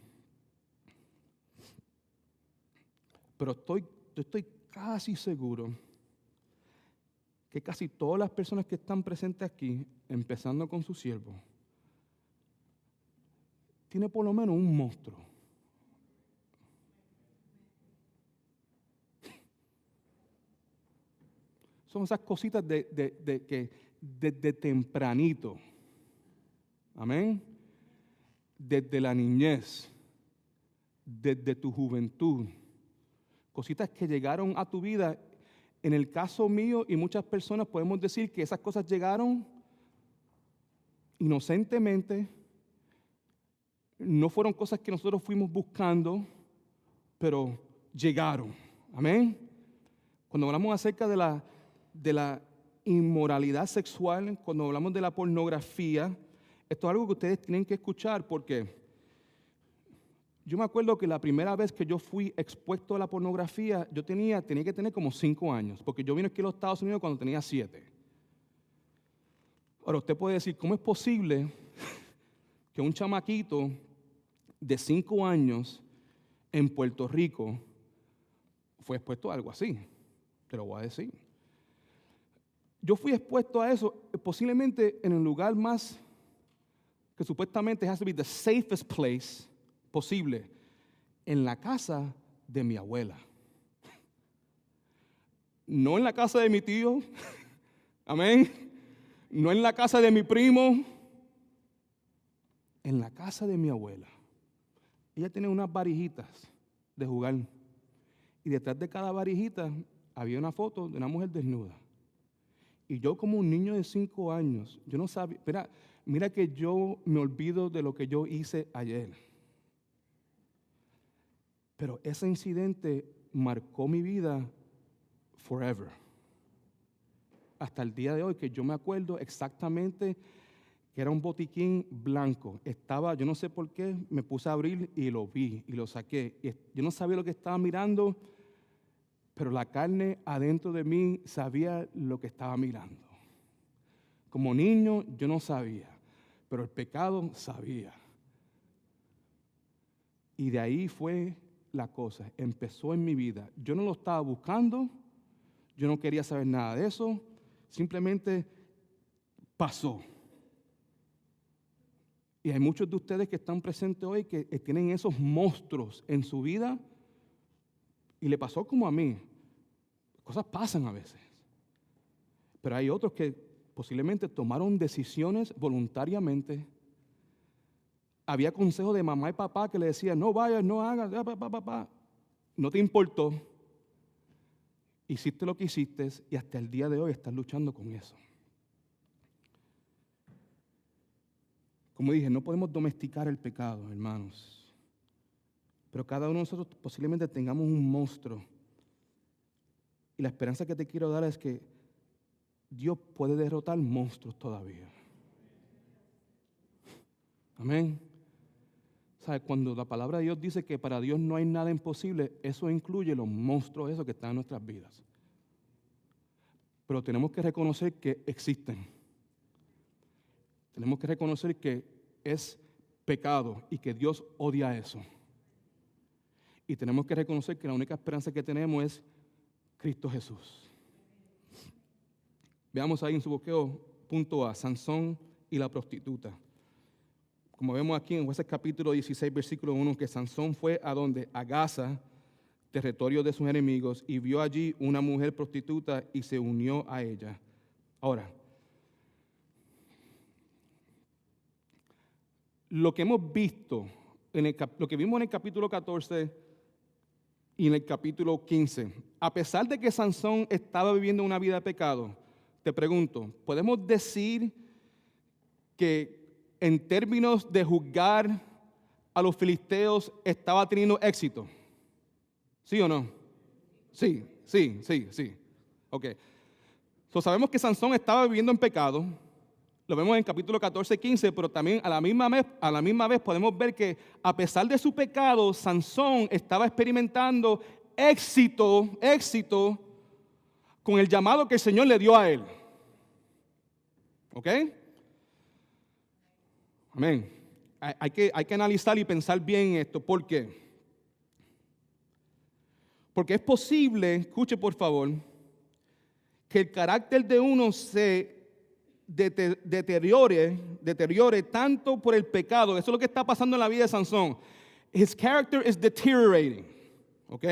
Speaker 1: pero estoy casi seguro que casi todas las personas que están presentes aquí, empezando con su siervo, tiene por lo menos un monstruo. Son esas cositas que desde tempranito, amén, desde la niñez, desde tu juventud, cositas que llegaron a tu vida. En el caso mío y muchas personas podemos decir que esas cosas llegaron inocentemente, no fueron cosas que nosotros fuimos buscando, pero llegaron. Amén. Cuando hablamos acerca de la inmoralidad sexual, cuando hablamos de la pornografía, esto es algo que ustedes tienen que escuchar, porque yo me acuerdo que la primera vez que yo fui expuesto a la pornografía, yo tenía que tener como 5 años, porque yo vine aquí a los Estados Unidos cuando tenía 7. Ahora, usted puede decir, ¿cómo es posible que un chamaquito de 5 años en Puerto Rico fue expuesto a algo así? Te lo voy a decir. Yo fui expuesto a eso posiblemente en el lugar más que supuestamente has to be the safest place posible, en la casa de mi abuela. No en la casa de mi tío, amén, no en la casa de mi primo, en la casa de mi abuela. Ella tenía unas varijitas de jugar y detrás de cada varijita había una foto de una mujer desnuda. Y yo, como un niño de 5 años, yo no sabía, mira que yo me olvido de lo que yo hice ayer. Pero ese incidente marcó mi vida forever. Hasta el día de hoy, que yo me acuerdo exactamente que era un botiquín blanco. Yo no sé por qué, me puse a abrir y lo vi y lo saqué. Yo no sabía lo que estaba mirando, pero la carne adentro de mí sabía lo que estaba mirando. Como niño yo no sabía, pero el pecado sabía. Y de ahí fue la cosa, empezó en mi vida. Yo no lo estaba buscando, yo no quería saber nada de eso, simplemente pasó. Y hay muchos de ustedes que están presentes hoy que tienen esos monstruos en su vida y le pasó como a mí. Cosas pasan a veces. Pero hay otros que posiblemente tomaron decisiones voluntariamente. Había consejos de mamá y papá que le decían, no vayas, no hagas, no te importó. Hiciste lo que hiciste y hasta el día de hoy estás luchando con eso. Como dije, no podemos domesticar el pecado, hermanos. Pero cada uno de nosotros posiblemente tengamos un monstruo. Y la esperanza que te quiero dar es que Dios puede derrotar monstruos todavía. Amén. ¿Sabe? Cuando la palabra de Dios dice que para Dios no hay nada imposible, eso incluye los monstruos esos que están en nuestras vidas. Pero tenemos que reconocer que existen. Tenemos que reconocer que es pecado y que Dios odia eso. Y tenemos que reconocer que la única esperanza que tenemos es Cristo Jesús. Veamos ahí en su boqueo, punto A, Sansón y la prostituta. Como vemos aquí en Jueces capítulo 16, versículo 1, que Sansón fue a donde, a Gaza, territorio de sus enemigos, y vio allí una mujer prostituta y se unió a ella. Ahora, lo que hemos visto, lo que vimos en el capítulo 14 y en el capítulo 15, a pesar de que Sansón estaba viviendo una vida de pecado, te pregunto, ¿podemos decir que en términos de juzgar a los filisteos estaba teniendo éxito? ¿Sí o no? Sí. Ok. So, sabemos que Sansón estaba viviendo en pecado. Lo vemos en capítulo 14, 15, pero también a la misma vez podemos ver que a pesar de su pecado, Sansón estaba experimentando éxito con el llamado que el Señor le dio a él. ¿Ok? Amén. Hay que analizar y pensar bien esto. ¿Por qué? Porque es posible, escuche por favor, que el carácter de uno se deteriore tanto por el pecado. Eso es lo que está pasando en la vida de Sansón. His character is deteriorating. ¿Ok?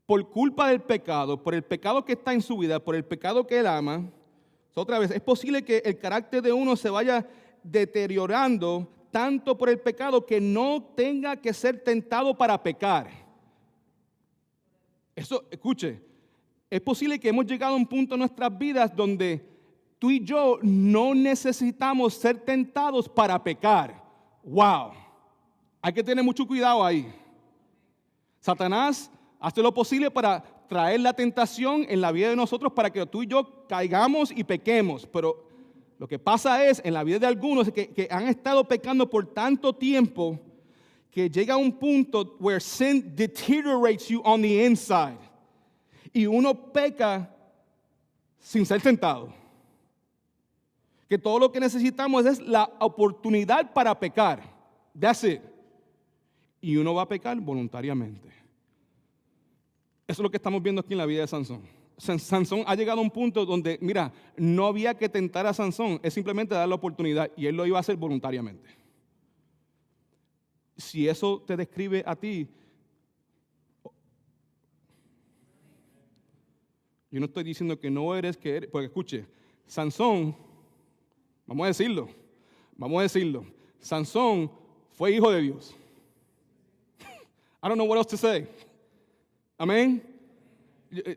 Speaker 1: Por culpa del pecado, por el pecado que está en su vida, por el pecado que él ama. Otra vez, es posible que el carácter de uno se vaya deteriorando tanto por el pecado que no tenga que ser tentado para pecar. Eso, escuche, es posible que hemos llegado a un punto en nuestras vidas donde tú y yo no necesitamos ser tentados para pecar. Wow. Hay que tener mucho cuidado ahí. Satanás hace lo posible para traer la tentación en la vida de nosotros para que tú y yo caigamos y pequemos. Pero lo que pasa es, en la vida de algunos que han estado pecando por tanto tiempo, que llega a un punto where sin deteriorates you on the inside. Y uno peca sin ser tentado. Que todo lo que necesitamos es la oportunidad para pecar. That's it. Y uno va a pecar voluntariamente. Eso es lo que estamos viendo aquí en la vida de Sansón. Sansón ha llegado a un punto donde, mira, no había que tentar a Sansón, es simplemente dar la oportunidad y él lo iba a hacer voluntariamente. Si eso te describe a ti, yo no estoy diciendo que no eres, que eres, porque escuche, Sansón, vamos a decirlo, Sansón fue hijo de Dios. I don't know what else to say. Amén.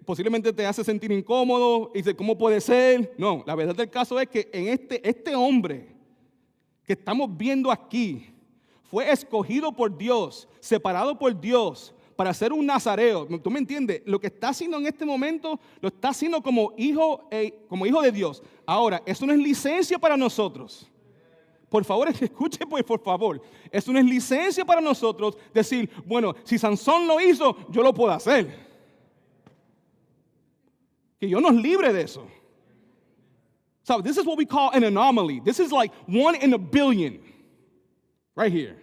Speaker 1: Posiblemente te hace sentir incómodo y dice, ¿cómo puede ser? No, la verdad del caso es que en este hombre que estamos viendo aquí fue escogido por Dios, separado por Dios para ser un nazareo. ¿Tú me entiendes? Lo que está haciendo en este momento lo está haciendo como hijo de Dios. Ahora, eso no es licencia para nosotros. Por favor, escuche pues, por favor. Eso no es licencia para nosotros decir, bueno, si Sansón lo hizo, yo lo puedo hacer. Que Dios nos libre de eso. So this is what we call an anomaly. This is like 1 in a billion. Right here.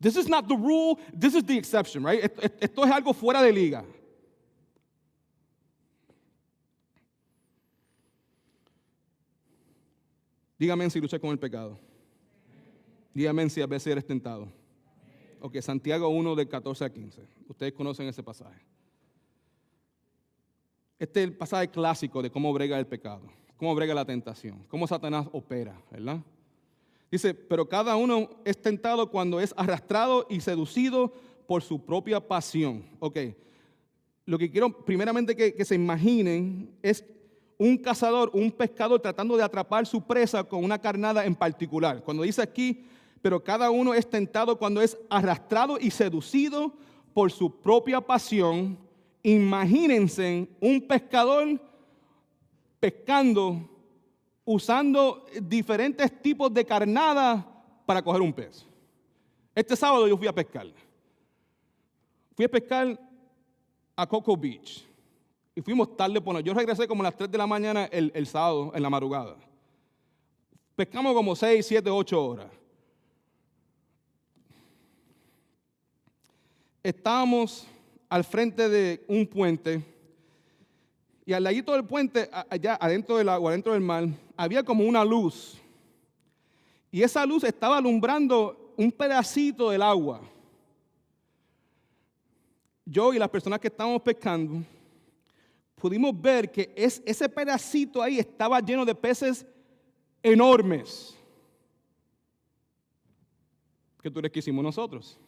Speaker 1: This is not the rule, this is the exception, right? Esto es algo fuera de liga. Dígame si luchas con el pecado. Dígame si a veces eres tentado. Ok, Santiago 1 del 14 al 15. Ustedes conocen ese pasaje. Este es el pasaje clásico de cómo brega el pecado, cómo brega la tentación, cómo Satanás opera, ¿verdad? Dice, pero cada uno es tentado cuando es arrastrado y seducido por su propia pasión. Ok, lo que quiero primeramente que se imaginen es un cazador, un pescador tratando de atrapar su presa con una carnada en particular. Cuando dice aquí, pero cada uno es tentado cuando es arrastrado y seducido por su propia pasión. Imagínense un pescador pescando, usando diferentes tipos de carnada para coger un pez. Este sábado yo fui a pescar. Fui a pescar a Cocoa Beach. Y fuimos tarde por noche. Yo regresé como a las 3 de la mañana el sábado, en la madrugada. Pescamos como 6, 7, 8 horas. Estábamos al frente de un puente y al ladito del puente, allá adentro del agua, adentro del mar, había como una luz. Y esa luz estaba alumbrando un pedacito del agua. Yo y las personas que estábamos pescando pudimos ver que ese pedacito ahí estaba lleno de peces enormes. ¿Qué tú crees que hicimos nosotros?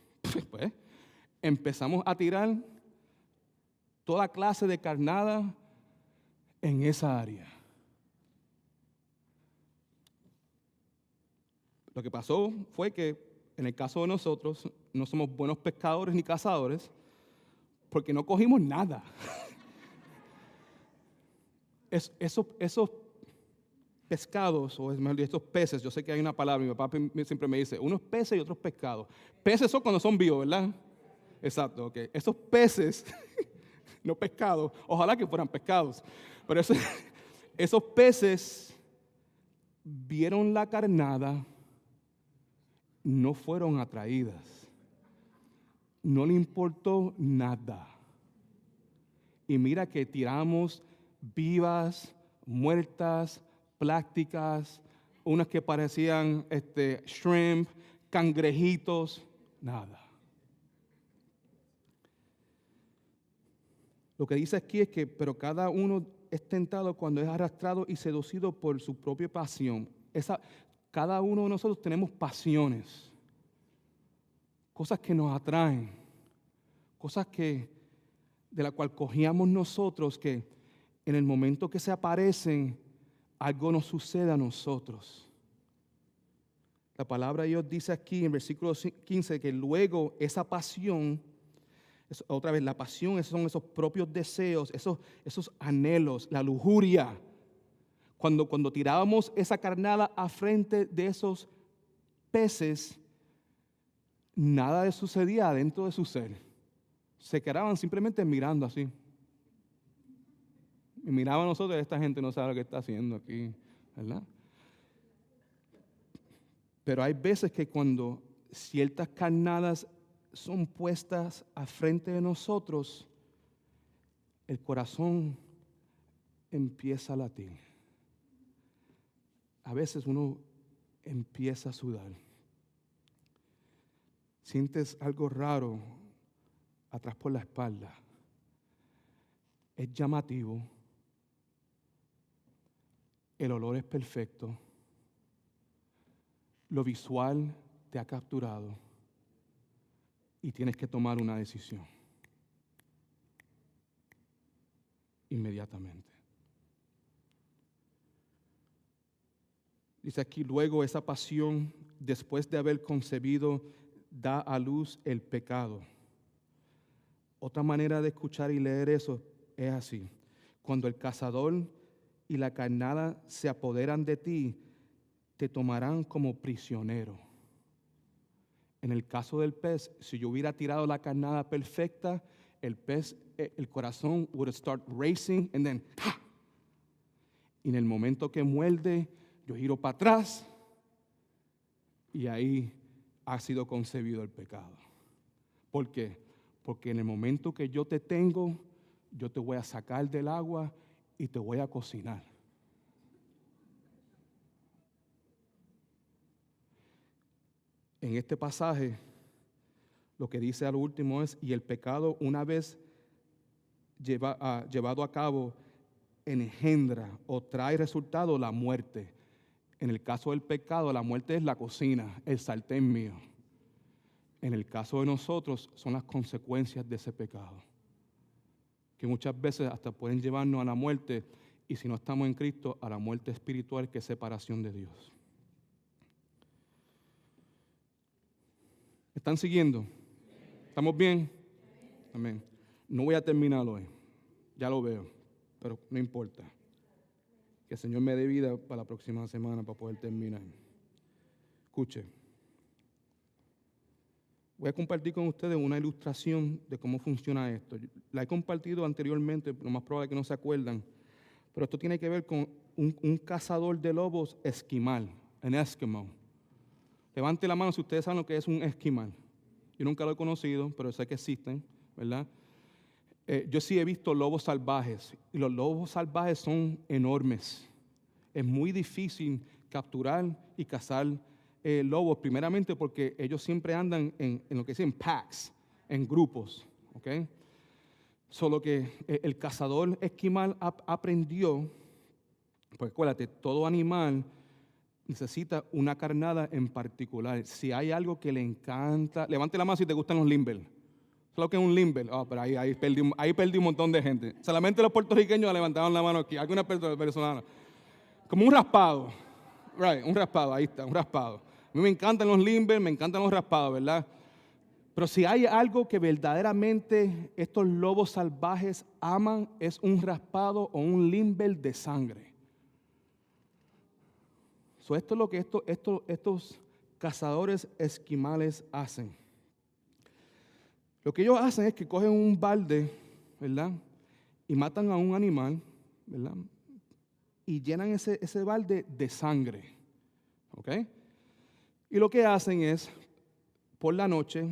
Speaker 1: Pues empezamos a tirar toda clase de carnada en esa área. Lo que pasó fue que en el caso de nosotros no somos buenos pescadores ni cazadores porque no cogimos nada. Esos pescados, o es mejor, estos peces, yo sé que hay una palabra, mi papá siempre me dice, unos peces y otros pescados. Peces son cuando son vivos, ¿verdad? Exacto, ok. Esos peces, no pescados, ojalá que fueran pescados, pero esos peces vieron la carnada, no fueron atraídas, no le importó nada. Y mira que tiramos vivas, muertas, plásticas, unas que parecían shrimp, cangrejitos, nada. Lo que dice aquí es que, pero cada uno es tentado cuando es arrastrado y seducido por su propia pasión. Cada uno de nosotros tenemos pasiones, cosas que nos atraen, cosas de la cual cogíamos nosotros que en el momento que se aparecen, algo nos sucede a nosotros. La palabra de Dios dice aquí en versículo 15 que luego esa pasión, otra vez la pasión, esos son esos propios deseos, esos anhelos, la lujuria. Cuando tirábamos esa carnada a frente de esos peces, nada sucedía dentro de su ser. Se quedaban simplemente mirando así. Y miraban a nosotros, esta gente no sabe lo que está haciendo aquí, ¿verdad? Pero hay veces que cuando ciertas carnadas son puestas a frente de nosotros, el corazón empieza a latir. A veces uno empieza a sudar. Sientes algo raro atrás por la espalda. Es llamativo. El olor es perfecto. Lo visual te ha capturado y tienes que tomar una decisión inmediatamente. Dice aquí, luego esa pasión, después de haber concebido, da a luz el pecado. Otra manera de escuchar y leer eso es así. Cuando el cazador y la carnada se apoderan de ti, te tomarán como prisionero. En el caso del pez, si yo hubiera tirado la carnada perfecta, el pez, el corazón would start racing and then ¡ja! Y en el momento que muerde, yo giro para atrás y ahí ha sido concebido el pecado. ¿Por qué? Porque en el momento que yo te tengo, yo te voy a sacar del agua y te voy a cocinar. En este pasaje, lo que dice al último es, y el pecado una vez llevado a cabo, engendra o trae resultado la muerte. En el caso del pecado, la muerte es la cocina, el sartén mío. En el caso de nosotros, son las consecuencias de ese pecado, que muchas veces hasta pueden llevarnos a la muerte, y si no estamos en Cristo, a la muerte espiritual, que es separación de Dios. ¿Están siguiendo? ¿Estamos bien? Amén. No voy a terminar hoy, ya lo veo, pero no importa. Que el Señor me dé vida para la próxima semana para poder terminar. Escuche. Voy a compartir con ustedes una ilustración de cómo funciona esto. La he compartido anteriormente, lo más probable es que no se acuerdan, pero esto tiene que ver con un cazador de lobos esquimal, un Eskimo. Levante la mano si ustedes saben lo que es un esquimal. Yo nunca lo he conocido, pero sé que existen, ¿verdad? Yo sí he visto lobos salvajes, y los lobos salvajes son enormes. Es muy difícil capturar y cazar lobos, primeramente porque ellos siempre andan en lo que dicen packs, en grupos, ¿ok? Solo que el cazador esquimal aprendió, porque acuérdate, todo animal necesita una carnada en particular. Si hay algo que le encanta, levante la mano si te gustan los limber. ¿Sabes lo que es un limber? Pero ahí perdí un montón de gente. Solamente los puertorriqueños levantaron la mano aquí, algunas personas. Como un raspado, right, un raspado, ahí está, un raspado. A mí me encantan los limber, me encantan los raspados, ¿verdad? Pero si hay algo que verdaderamente estos lobos salvajes aman, es un raspado o un limber de sangre. Esto es lo que estos cazadores esquimales hacen. Lo que ellos hacen es que cogen un balde, ¿verdad? Y matan a un animal, ¿verdad? Y llenan ese balde de sangre, ¿ok? Y lo que hacen es, por la noche,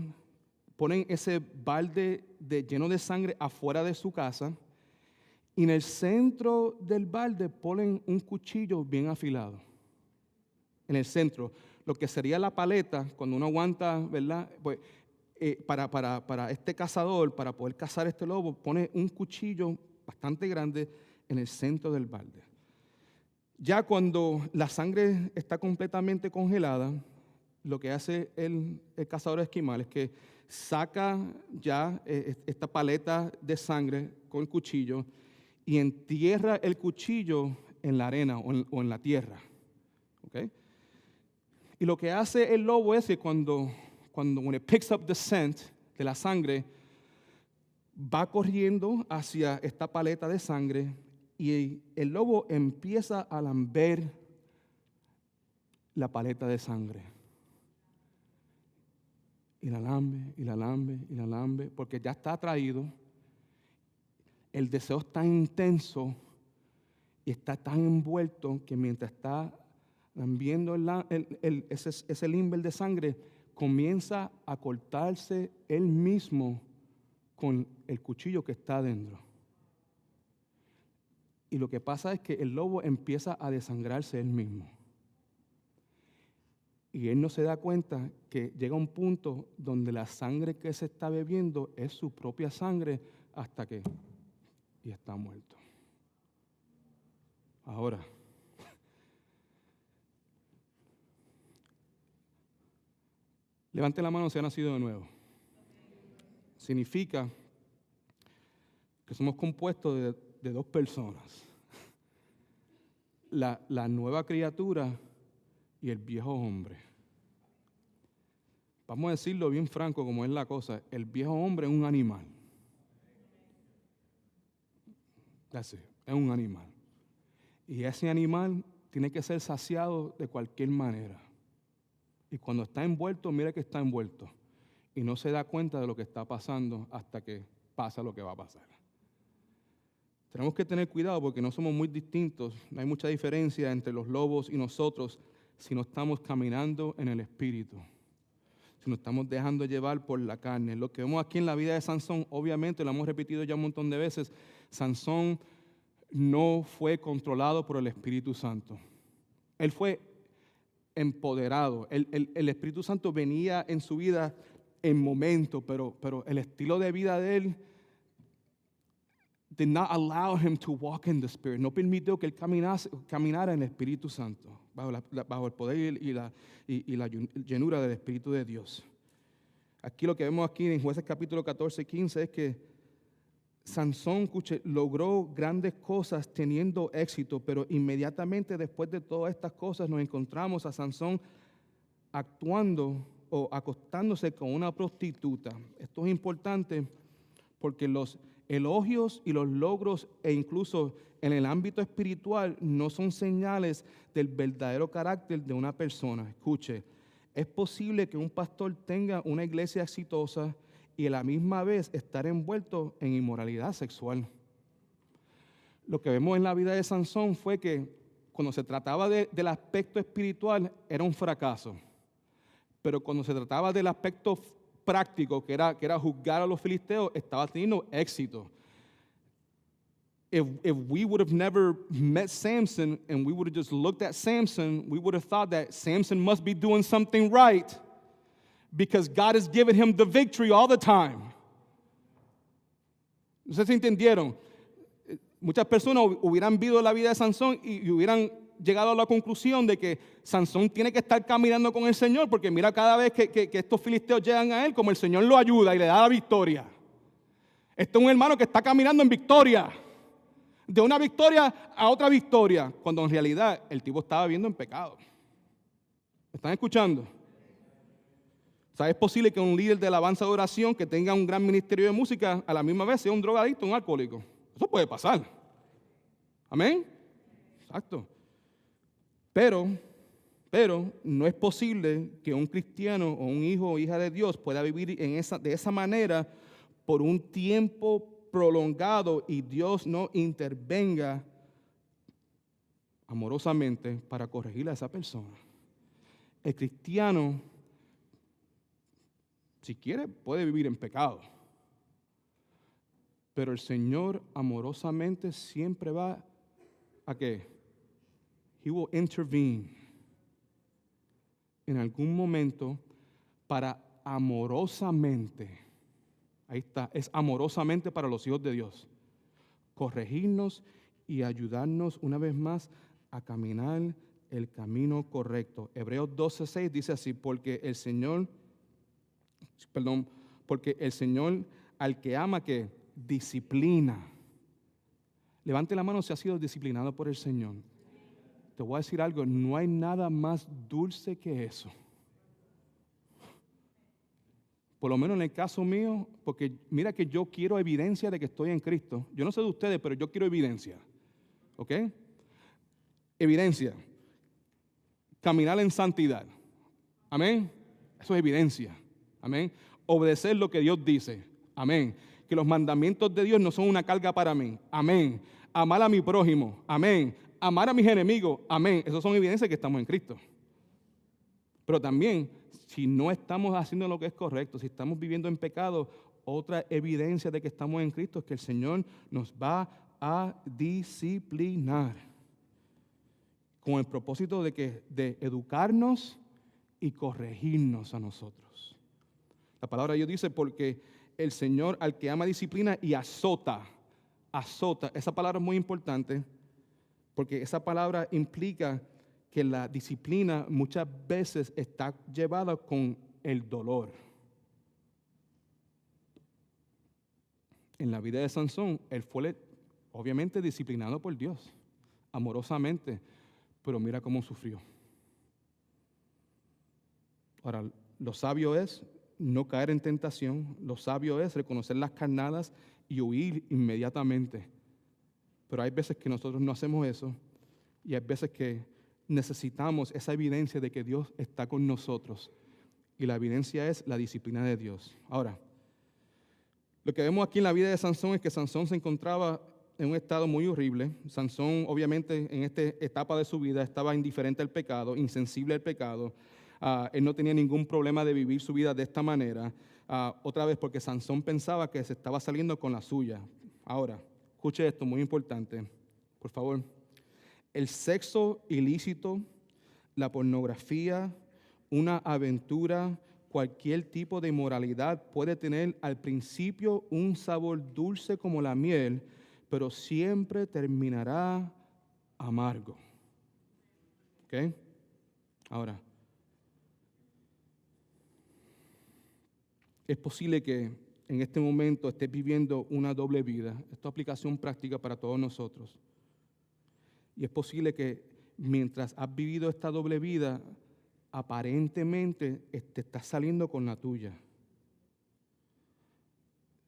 Speaker 1: ponen ese balde lleno de sangre afuera de su casa, y en el centro del balde ponen un cuchillo bien afilado. En el centro, lo que sería la paleta, cuando uno aguanta, ¿verdad? Pues para este cazador, para poder cazar este lobo, pone un cuchillo bastante grande en el centro del balde. Ya cuando la sangre está completamente congelada, lo que hace el cazador esquimal es que saca ya esta paleta de sangre con el cuchillo y entierra el cuchillo en la arena o en la tierra. ¿Okay? Y lo que hace el lobo es que when it picks up the scent de la sangre, va corriendo hacia esta paleta de sangre y el lobo empieza a lamber la paleta de sangre. Y la lambe, y la lambe, y la lambe, porque ya está atraído. El deseo es tan intenso y está tan envuelto que mientras está lambiendo ese limber de sangre, comienza a cortarse él mismo con el cuchillo que está adentro. Y lo que pasa es que el lobo empieza a desangrarse él mismo. Y él no se da cuenta que llega un punto donde la sangre que se está bebiendo es su propia sangre hasta que y está muerto. Ahora, levante la mano si ha nacido de nuevo. Significa que somos compuestos de dos personas. La nueva criatura y el viejo hombre. Vamos a decirlo bien franco como es la cosa. El viejo hombre es un animal. Es un animal. Y ese animal tiene que ser saciado de cualquier manera. Y cuando está envuelto, mira que está envuelto. Y no se da cuenta de lo que está pasando hasta que pasa lo que va a pasar. Tenemos que tener cuidado porque no somos muy distintos. No hay mucha diferencia entre los lobos y nosotros si no estamos caminando en el Espíritu. Si nos estamos dejando llevar por la carne. Lo que vemos aquí en la vida de Sansón, obviamente, lo hemos repetido ya un montón de veces, Sansón no fue controlado por el Espíritu Santo. Él fue empoderado. El Espíritu Santo venía en su vida en momentos, pero el estilo de vida de él did not allow him to walk in the Spirit. No permitió que él caminara en el Espíritu Santo, bajo el poder y la llenura del Espíritu de Dios. Aquí lo que vemos aquí en Jueces capítulo 14 y 15 es que Sansón, escuche, logró grandes cosas teniendo éxito, pero inmediatamente después de todas estas cosas nos encontramos a Sansón actuando o acostándose con una prostituta. Esto es importante porque los elogios y los logros e incluso en el ámbito espiritual no son señales del verdadero carácter de una persona. Escuche, es posible que un pastor tenga una iglesia exitosa y a la misma vez estar envuelto en inmoralidad sexual. Lo que vemos en la vida de Sansón fue que cuando se trataba del aspecto espiritual era un fracaso, pero cuando se trataba del aspecto práctico, que era juzgar a los filisteos, estaba teniendo éxito. If we would have never met Samson and we would have just looked at Samson, we would have thought that Samson must be doing something right because God has given him the victory all the time. No sé si entendieron. Muchas personas hubieran visto la vida de Sansón y hubieran llegado a la conclusión de que Sansón tiene que estar caminando con el Señor porque mira cada vez que estos filisteos llegan a él, como el Señor lo ayuda y le da la victoria. Este es un hermano que está caminando en victoria, de una victoria a otra victoria, cuando en realidad el tipo estaba viviendo en pecado. ¿Me están escuchando? O sea, es posible que un líder de alabanza de oración que tenga un gran ministerio de música a la misma vez sea un drogadicto, un alcohólico. Eso puede pasar. ¿Amén? Exacto. Pero no es posible que un cristiano o un hijo o hija de Dios pueda vivir de esa manera por un tiempo prolongado y Dios no intervenga amorosamente para corregir a esa persona. El cristiano, si quiere, puede vivir en pecado. Pero el Señor amorosamente siempre va a ¿qué? He will intervene en algún momento para amorosamente, ahí está, es amorosamente para los hijos de Dios, corregirnos y ayudarnos una vez más a caminar el camino correcto. Hebreos 12:6 dice así, porque el Señor al que ama, que disciplina. Levante la mano si ha sido disciplinado por el Señor. te voy a decir algo, no hay nada más dulce que eso. Por lo menos en el caso mío, porque mira que yo quiero evidencia de que estoy en Cristo. Yo no sé de ustedes, pero yo quiero evidencia. ¿Ok? Evidencia. Caminar en santidad. Amén. Eso es evidencia. Amén. Obedecer lo que Dios dice. Amén. Que los mandamientos de Dios no son una carga para mí. Amén. Amar a mi prójimo. Amén. Amar a mis enemigos. Amén. Esas son evidencias que estamos en Cristo. Pero también, si no estamos haciendo lo que es correcto, si estamos viviendo en pecado, otra evidencia de que estamos en Cristo es que el Señor nos va a disciplinar con el propósito de educarnos y corregirnos a nosotros. La palabra de Dios dice, porque el Señor al que ama disciplina y azota. Esa palabra es muy importante porque esa palabra implica que la disciplina muchas veces está llevada con el dolor. En la vida de Sansón, él fue obviamente disciplinado por Dios, amorosamente, pero mira cómo sufrió. Ahora, lo sabio es no caer en tentación, lo sabio es reconocer las carnadas y huir inmediatamente. Pero hay veces que nosotros no hacemos eso y hay veces que necesitamos esa evidencia de que Dios está con nosotros. Y la evidencia es la disciplina de Dios. Ahora, lo que vemos aquí en la vida de Sansón es que Sansón se encontraba en un estado muy horrible. Sansón, obviamente, en esta etapa de su vida estaba indiferente al pecado, insensible al pecado. Él no tenía ningún problema de vivir su vida de esta manera. Otra vez, porque Sansón pensaba que se estaba saliendo con la suya. Ahora, escuche esto, muy importante, por favor. El sexo ilícito, la pornografía, una aventura, cualquier tipo de inmoralidad puede tener al principio un sabor dulce como la miel, pero siempre terminará amargo. ¿Ok? Ahora, es posible que en este momento estés viviendo una doble vida. Esto es aplicación práctica para todos nosotros. Y es posible que mientras has vivido esta doble vida, aparentemente te estás saliendo con la tuya.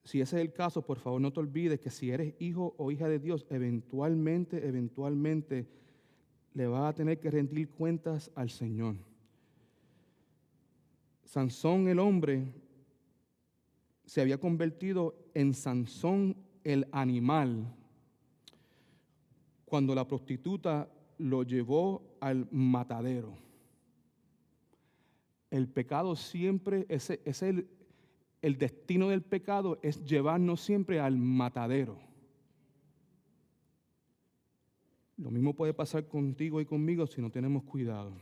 Speaker 1: Si ese es el caso, por favor no te olvides que si eres hijo o hija de Dios, eventualmente le vas a tener que rendir cuentas al Señor. Sansón el hombre se había convertido en Sansón el animal cuando la prostituta lo llevó al matadero. El pecado siempre, el destino del pecado es llevarnos siempre al matadero. Lo mismo puede pasar contigo y conmigo si no tenemos cuidado.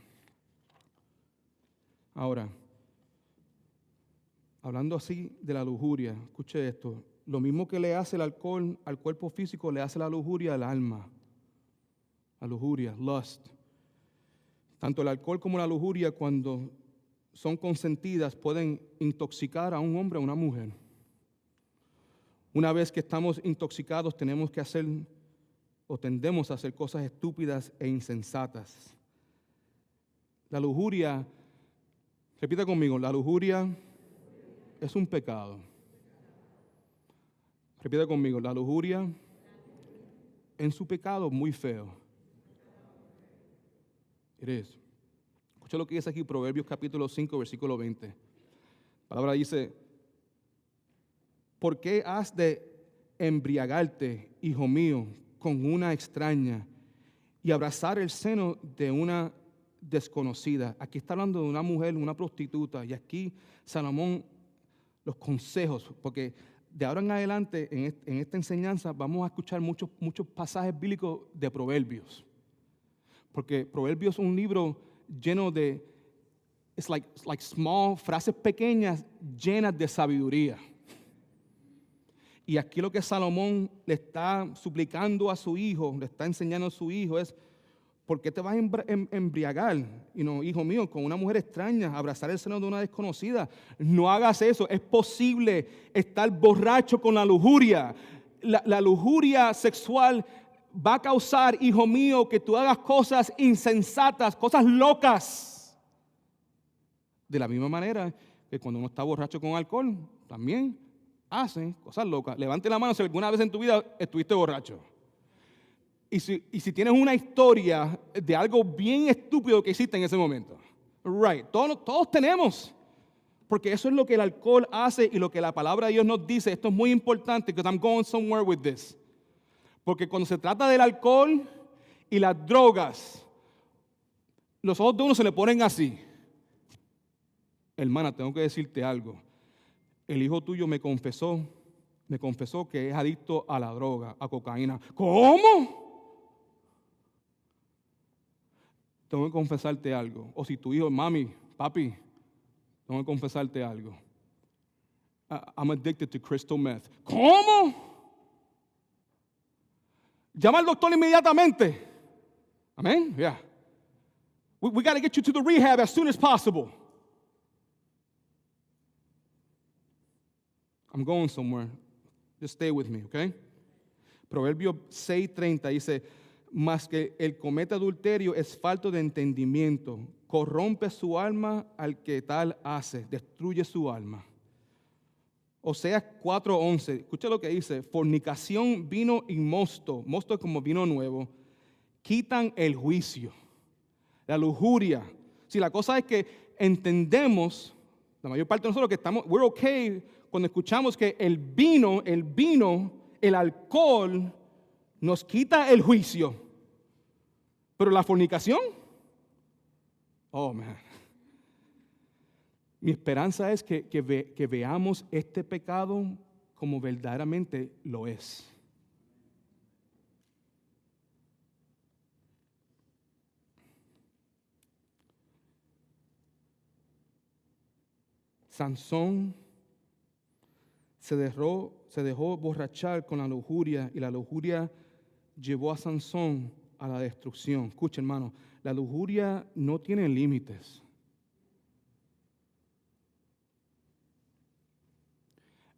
Speaker 1: Ahora, hablando así de la lujuria, escuche esto. Lo mismo que le hace el alcohol al cuerpo físico, le hace la lujuria al alma. La lujuria, lust. Tanto el alcohol como la lujuria, cuando son consentidas, pueden intoxicar a un hombre o a una mujer. Una vez que estamos intoxicados, tenemos que hacer o tendemos a hacer cosas estúpidas e insensatas. La lujuria, repita conmigo, la lujuria es un pecado. Repita conmigo, la lujuria en su pecado muy feo. Eres. Escucha lo que dice aquí Proverbios capítulo 5, versículo 20. La palabra dice, ¿por qué has de embriagarte, hijo mío, con una extraña y abrazar el seno de una desconocida? Aquí está hablando de una mujer, una prostituta, y aquí Salomón, los consejos, porque de ahora en adelante en esta enseñanza vamos a escuchar muchos pasajes bíblicos de Proverbios. Porque Proverbios es un libro lleno de, it's like small, frases pequeñas llenas de sabiduría. Y aquí lo que Salomón le está suplicando a su hijo, le está enseñando a su hijo es, ¿por qué te vas a embriagar, hijo mío, con una mujer extraña, abrazar el seno de una desconocida? No hagas eso. Es posible estar borracho con la lujuria. La lujuria sexual va a causar, hijo mío, que tú hagas cosas insensatas, cosas locas. De la misma manera que cuando uno está borracho con alcohol, también hacen cosas locas. Levante la mano si alguna vez en tu vida estuviste borracho. Y si tienes una historia de algo bien estúpido que hiciste en ese momento. Right, todos tenemos. Porque eso es lo que el alcohol hace y lo que la palabra de Dios nos dice. Esto es muy importante, because I'm going somewhere with this. Porque cuando se trata del alcohol y las drogas, los ojos de uno se le ponen así. Hermana, tengo que decirte algo. El hijo tuyo me confesó que es adicto a la droga, a cocaína. ¿Cómo? Tengo que confesarte algo. O si tu hijo, mami, papi, tengo que confesarte algo. I'm addicted to crystal meth. ¿Cómo? Llama al doctor inmediatamente. Amén. Yeah. We got to get you to the rehab as soon as possible. I'm going somewhere. Just stay with me, okay? Proverbios 6:30 dice, mas que el cometa adulterio es falto de entendimiento, corrompe su alma al que tal hace, destruye su alma. Oseas 4:11, escucha lo que dice, fornicación, vino y mosto es como vino nuevo, quitan el juicio, la lujuria. Si la cosa es que entendemos, la mayor parte de nosotros que estamos, we're okay cuando escuchamos que el vino, el alcohol nos quita el juicio. Pero la fornicación, oh man. Mi esperanza es que veamos este pecado como verdaderamente lo es. Sansón se dejó borrachar con la lujuria y la lujuria llevó a Sansón a la destrucción. Escucha, hermano, la lujuria no tiene límites.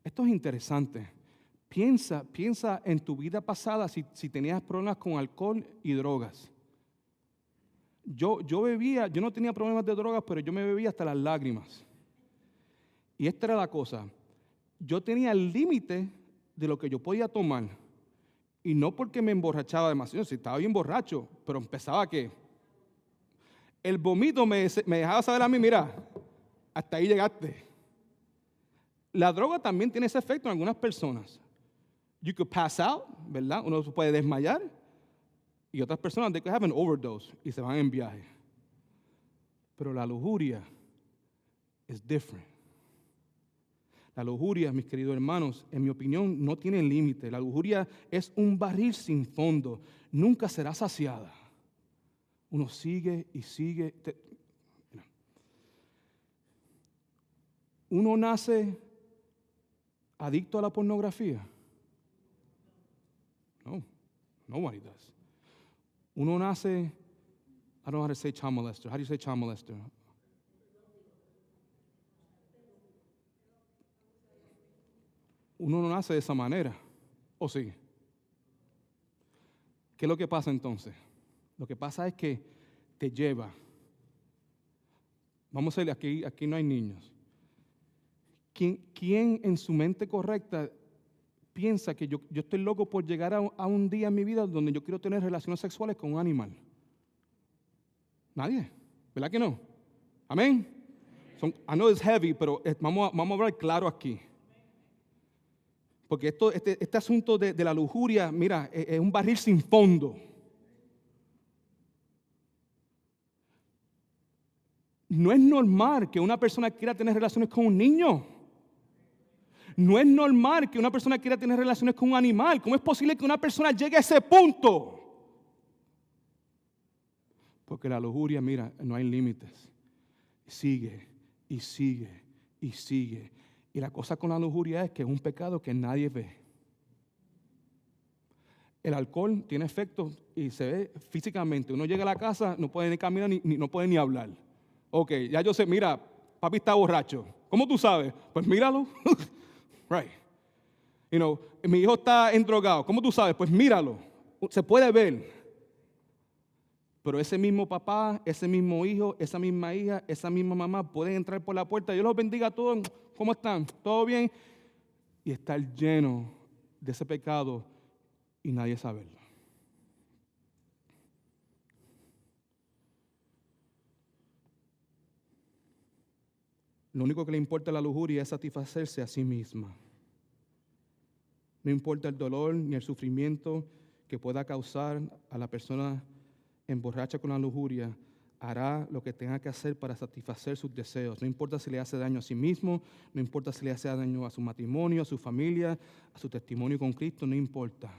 Speaker 1: Esto es interesante. Piensa en tu vida pasada si tenías problemas con alcohol y drogas. Yo bebía, yo no tenía problemas de drogas, pero yo me bebía hasta las lágrimas. Y esta era la cosa. Yo tenía el límite de lo que yo podía tomar. Y no porque me emborrachaba demasiado, si estaba bien borracho, pero empezaba que el vómito me dejaba saber a mí, mira, hasta ahí llegaste. La droga también tiene ese efecto en algunas personas. You could pass out, ¿verdad? Uno se puede desmayar. Y otras personas, they could have an overdose y se van en viaje. Pero la lujuria es different. La lujuria, mis queridos hermanos, en mi opinión, no tiene límite. La lujuria es un barril sin fondo. Nunca será saciada. Uno sigue y sigue. Uno nace adicto a la pornografía. No, nobody does. Uno nace, I don't know how to say child molester. How do you say child molester? Uno no nace de esa manera, ¿o sí? ¿Qué es lo que pasa entonces? Lo que pasa es que te lleva. Vamos a ver, aquí no hay niños. ¿Quién en su mente correcta piensa que yo estoy loco por llegar a un día en mi vida donde yo quiero tener relaciones sexuales con un animal? Nadie, ¿verdad que no? Amén. I know it's heavy, pero vamos a hablar claro aquí. Porque este asunto de la lujuria, mira, es un barril sin fondo. No es normal que una persona quiera tener relaciones con un niño. No es normal que una persona quiera tener relaciones con un animal. ¿Cómo es posible que una persona llegue a ese punto? Porque la lujuria, mira, no hay límites. Sigue y sigue y sigue. Y la cosa con la lujuria es que es un pecado que nadie ve. El alcohol tiene efectos y se ve físicamente. Uno llega a la casa, no puede ni caminar, no puede ni hablar. Ok, ya yo sé, mira, papi está borracho. ¿Cómo tú sabes? Pues míralo. Right. Mi hijo está endrogado. ¿Cómo tú sabes? Pues míralo. se puede ver. Pero ese mismo papá, ese mismo hijo, esa misma hija, esa misma mamá pueden entrar por la puerta. Dios los bendiga a todos. ¿Cómo están? ¿Todo bien? Y estar lleno de ese pecado y nadie saberlo. Lo único que le importa a la lujuria es satisfacerse a sí misma. No importa el dolor ni el sufrimiento que pueda causar a la persona emborracha con la lujuria, hará lo que tenga que hacer para satisfacer sus deseos. No importa si le hace daño a sí mismo, no importa si le hace daño a su matrimonio, a su familia, a su testimonio con Cristo, no importa.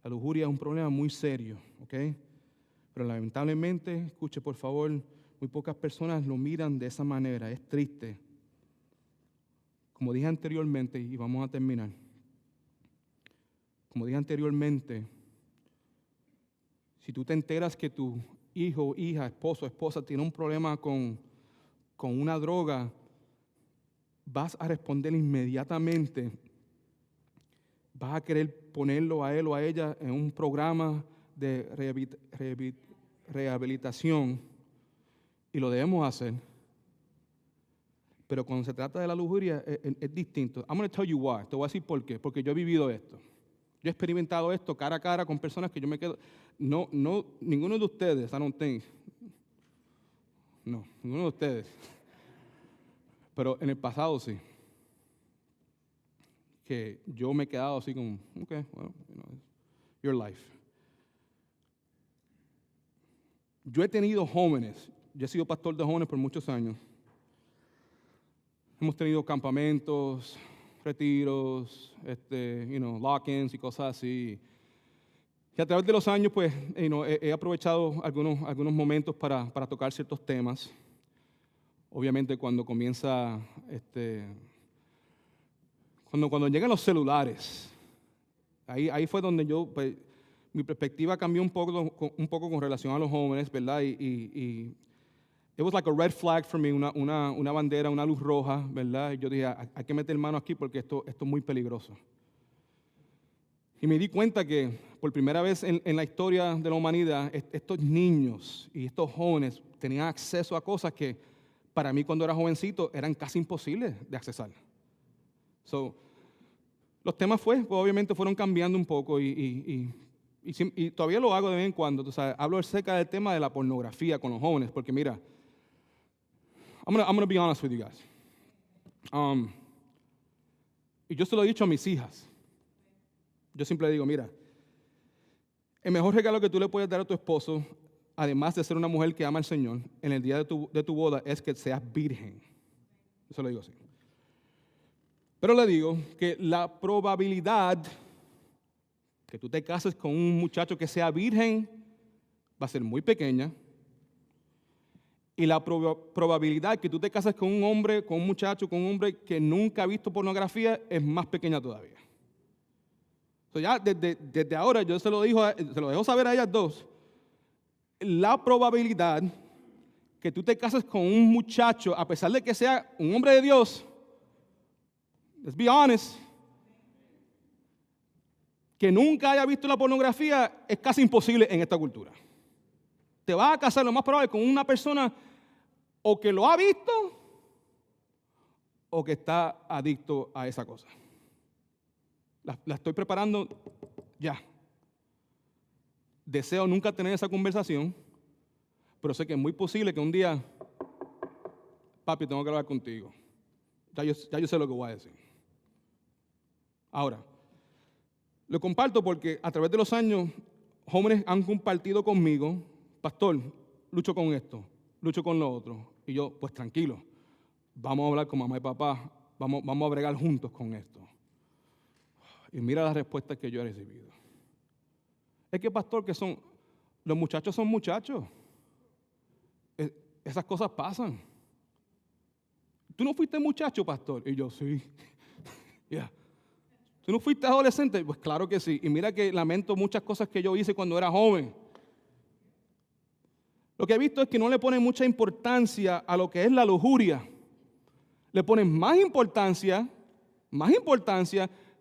Speaker 1: La lujuria es un problema muy serio, ¿ok? Pero lamentablemente, escuche por favor, muy pocas personas lo miran de esa manera. Es triste. Como dije anteriormente, y vamos a terminar. Como dije anteriormente, si tú te enteras que tu hijo, hija, esposo, esposa tiene un problema con una droga, vas a responder inmediatamente. Vas a querer ponerlo a él o a ella en un programa de rehabilitación y lo debemos hacer. Pero cuando se trata de la lujuria es distinto. I'm going to tell you why. Te voy a decir por qué. Porque yo he vivido esto. Yo he experimentado esto cara a cara con personas que yo me quedo. No, ninguno de ustedes, I don't think. No, ninguno de ustedes. Pero en el pasado sí. Que yo me he quedado así como, okay, well, your life. Yo he tenido jóvenes, yo he sido pastor de jóvenes por muchos años. Hemos tenido campamentos, retiros, lock-ins y cosas así. Y a través de los años, pues, he aprovechado algunos momentos para tocar ciertos temas. Obviamente cuando comienza, cuando llegan los celulares, ahí fue donde pues, mi perspectiva cambió un poco con relación a los jóvenes, ¿verdad? Y it was like a red flag for me, una bandera, una luz roja, ¿verdad? Y yo dije, hay que meter mano aquí porque esto es muy peligroso. Y me di cuenta que por primera vez en la historia de la humanidad, estos niños y estos jóvenes tenían acceso a cosas que para mí cuando era jovencito eran casi imposibles de accesar. Los temas obviamente fueron cambiando un poco y todavía lo hago de vez en cuando. Hablo acerca del tema de la pornografía con los jóvenes, porque mira, I'm gonna be honest with you guys. Y yo se lo he dicho a mis hijas. Yo siempre le digo, mira, el mejor regalo que tú le puedes dar a tu esposo, además de ser una mujer que ama al Señor, en el día de tu boda, es que seas virgen. Eso lo digo así. Pero le digo que la probabilidad que tú te cases con un muchacho que sea virgen va a ser muy pequeña. Y la probabilidad que tú te cases con un hombre, con un muchacho, con un hombre que nunca ha visto pornografía es más pequeña todavía. Ya desde ahora yo se lo dejo saber a ellas dos. La probabilidad que tú te cases con un muchacho, a pesar de que sea un hombre de Dios, let's be honest, que nunca haya visto la pornografía, es casi imposible en esta cultura. Te vas a casar lo más probable con una persona o que lo ha visto o que está adicto a esa cosa. La estoy preparando ya. Deseo nunca tener esa conversación, pero sé que es muy posible que un día, papi, tengo que hablar contigo. Ya yo sé lo que voy a decir. Ahora, lo comparto porque a través de los años, jóvenes han compartido conmigo, pastor, lucho con esto, lucho con lo otro. Y yo, pues tranquilo, vamos a hablar con mamá y papá, vamos a bregar juntos con esto. Y mira las respuestas que yo he recibido. Es que, pastor, los muchachos son muchachos. Esas cosas pasan. ¿Tú no fuiste muchacho, pastor? Y yo, sí. Yeah. ¿Tú no fuiste adolescente? Pues claro que sí. Y mira que lamento muchas cosas que yo hice cuando era joven. Lo que he visto es que no le ponen mucha importancia a lo que es la lujuria. Le ponen más importancia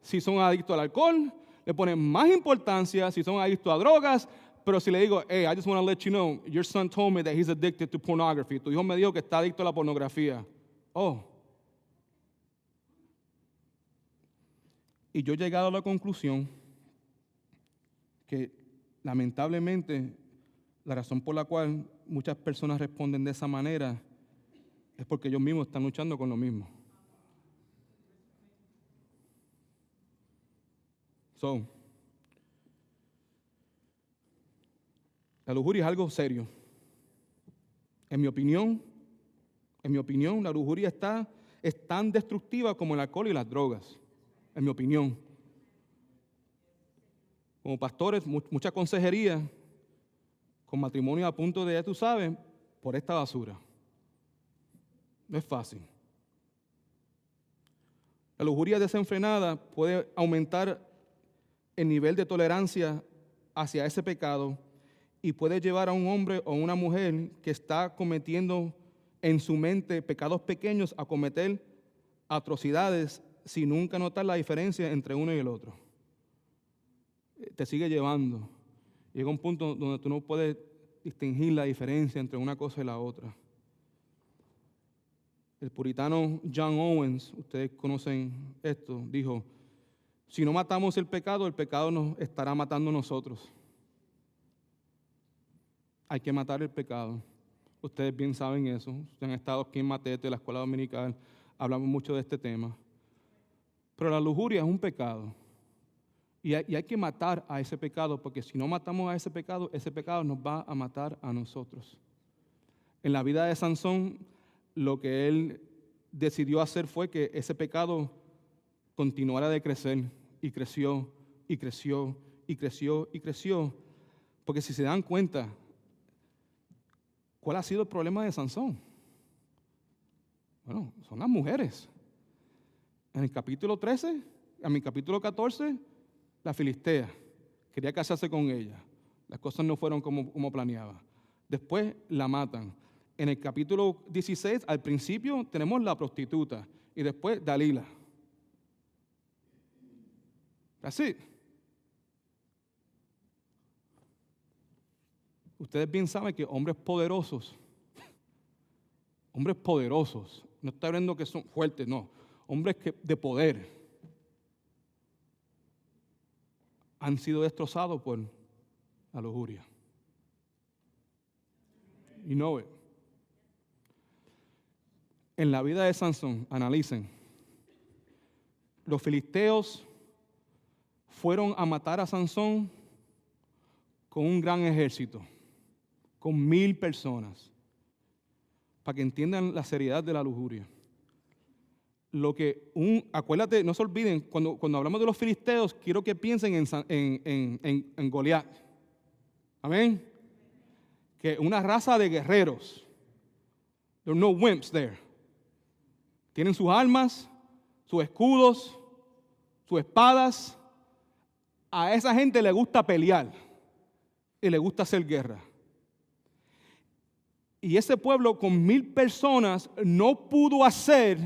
Speaker 1: si son adictos al alcohol, le ponen más importancia si son adictos a drogas, pero si le digo, hey, I just want to let you know, your son told me that he's addicted to pornography. Tu hijo me dijo que está adicto a la pornografía. Oh. Y yo he llegado a la conclusión que lamentablemente la razón por la cual muchas personas responden de esa manera es porque ellos mismos están luchando con lo mismo. La lujuria es algo serio. En mi opinión, la lujuria es tan destructiva como el alcohol y las drogas. En mi opinión. Como pastores, mucha consejería, con matrimonio a punto de, ya tú sabes, por esta basura. No es fácil. La lujuria desenfrenada puede aumentar el nivel de tolerancia hacia ese pecado y puede llevar a un hombre o una mujer que está cometiendo en su mente pecados pequeños a cometer atrocidades sin nunca notar la diferencia entre uno y el otro. Te sigue llevando. Llega un punto donde tú no puedes distinguir la diferencia entre una cosa y la otra. El puritano John Owens, ustedes conocen esto, dijo, si no matamos el pecado nos estará matando a nosotros. Hay que matar el pecado. Ustedes bien saben eso. Ustedes han estado aquí en Matete, en la escuela dominical, hablamos mucho de este tema. Pero la lujuria es un pecado. Y hay que matar a ese pecado, porque si no matamos a ese pecado nos va a matar a nosotros. En la vida de Sansón, lo que él decidió hacer fue que ese pecado continuara de crecer, y creció, y creció, y creció, y creció. Porque si se dan cuenta, ¿cuál ha sido el problema de Sansón? Bueno, son las mujeres. En el capítulo 13, en mi capítulo 14, la filistea quería casarse con ella. Las cosas no fueron como planeaba. Después la matan. En el capítulo 16, al principio, tenemos la prostituta. Y después Dalila. Así. Ustedes bien saben que hombres poderosos, no estoy hablando que son fuertes, no, hombres de poder, han sido destrozados por la lujuria. You know it. En la vida de Sansón, analicen, los filisteos fueron a matar a Sansón con un gran ejército, con 1,000 personas, para que entiendan la seriedad de la lujuria. Acuérdate, no se olviden, cuando hablamos de los filisteos, quiero que piensen en Goliat. Amén. Que una raza de guerreros. There are no wimps there. Tienen sus armas, sus escudos, sus espadas. A esa gente le gusta pelear y le gusta hacer guerra. Y ese pueblo con 1,000 personas no pudo hacer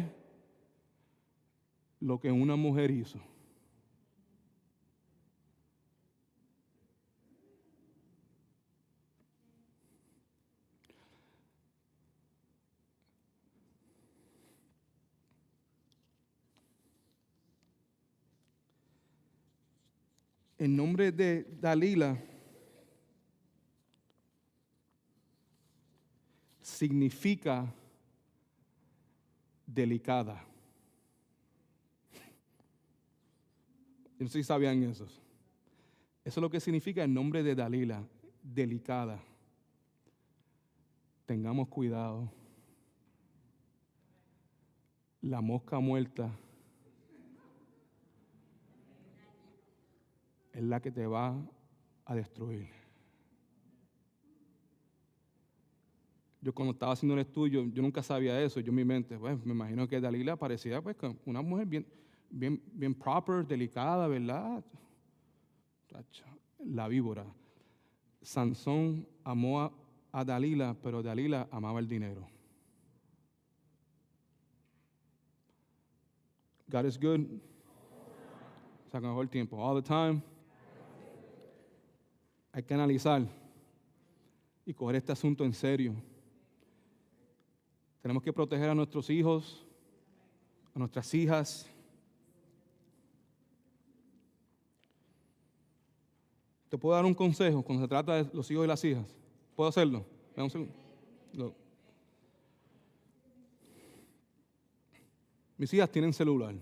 Speaker 1: lo que una mujer hizo. El nombre de Dalila significa delicada. Yo no sé si sabían eso. Eso es lo que significa el nombre de Dalila, delicada. Tengamos cuidado. La mosca muerta es la que te va a destruir. Yo cuando estaba haciendo el estudio, yo nunca sabía eso. Yo en mi mente, pues, me imagino que Dalila parecía pues, una mujer bien proper, delicada, ¿verdad? La víbora. Sansón amó a Dalila, pero Dalila amaba el dinero. God is good. Se acabó el tiempo. All the time. Hay que analizar y coger este asunto en serio. Tenemos que proteger a nuestros hijos, a nuestras hijas. ¿Te puedo dar un consejo cuando se trata de los hijos y las hijas? ¿Puedo hacerlo? Dame un segundo. No. Mis hijas tienen celular.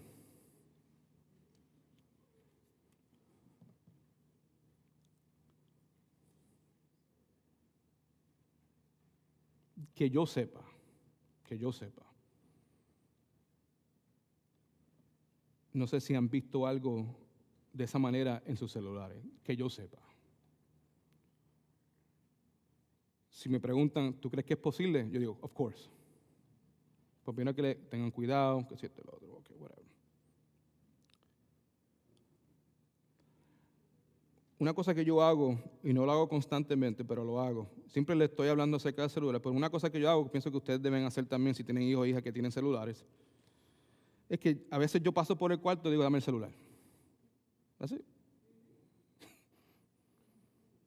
Speaker 1: Que yo sepa. No sé si han visto algo de esa manera en sus celulares, que yo sepa. Si me preguntan, ¿tú crees que es posible? Yo digo, of course. Pues primero que le tengan cuidado, que si esto, lo otro, okay, whatever. Una cosa que yo hago, y no lo hago constantemente, pero lo hago, siempre le estoy hablando acerca del celular, pero una cosa que yo hago, que pienso que ustedes deben hacer también si tienen hijos o hijas que tienen celulares, es que a veces yo paso por el cuarto y digo, dame el celular. Así.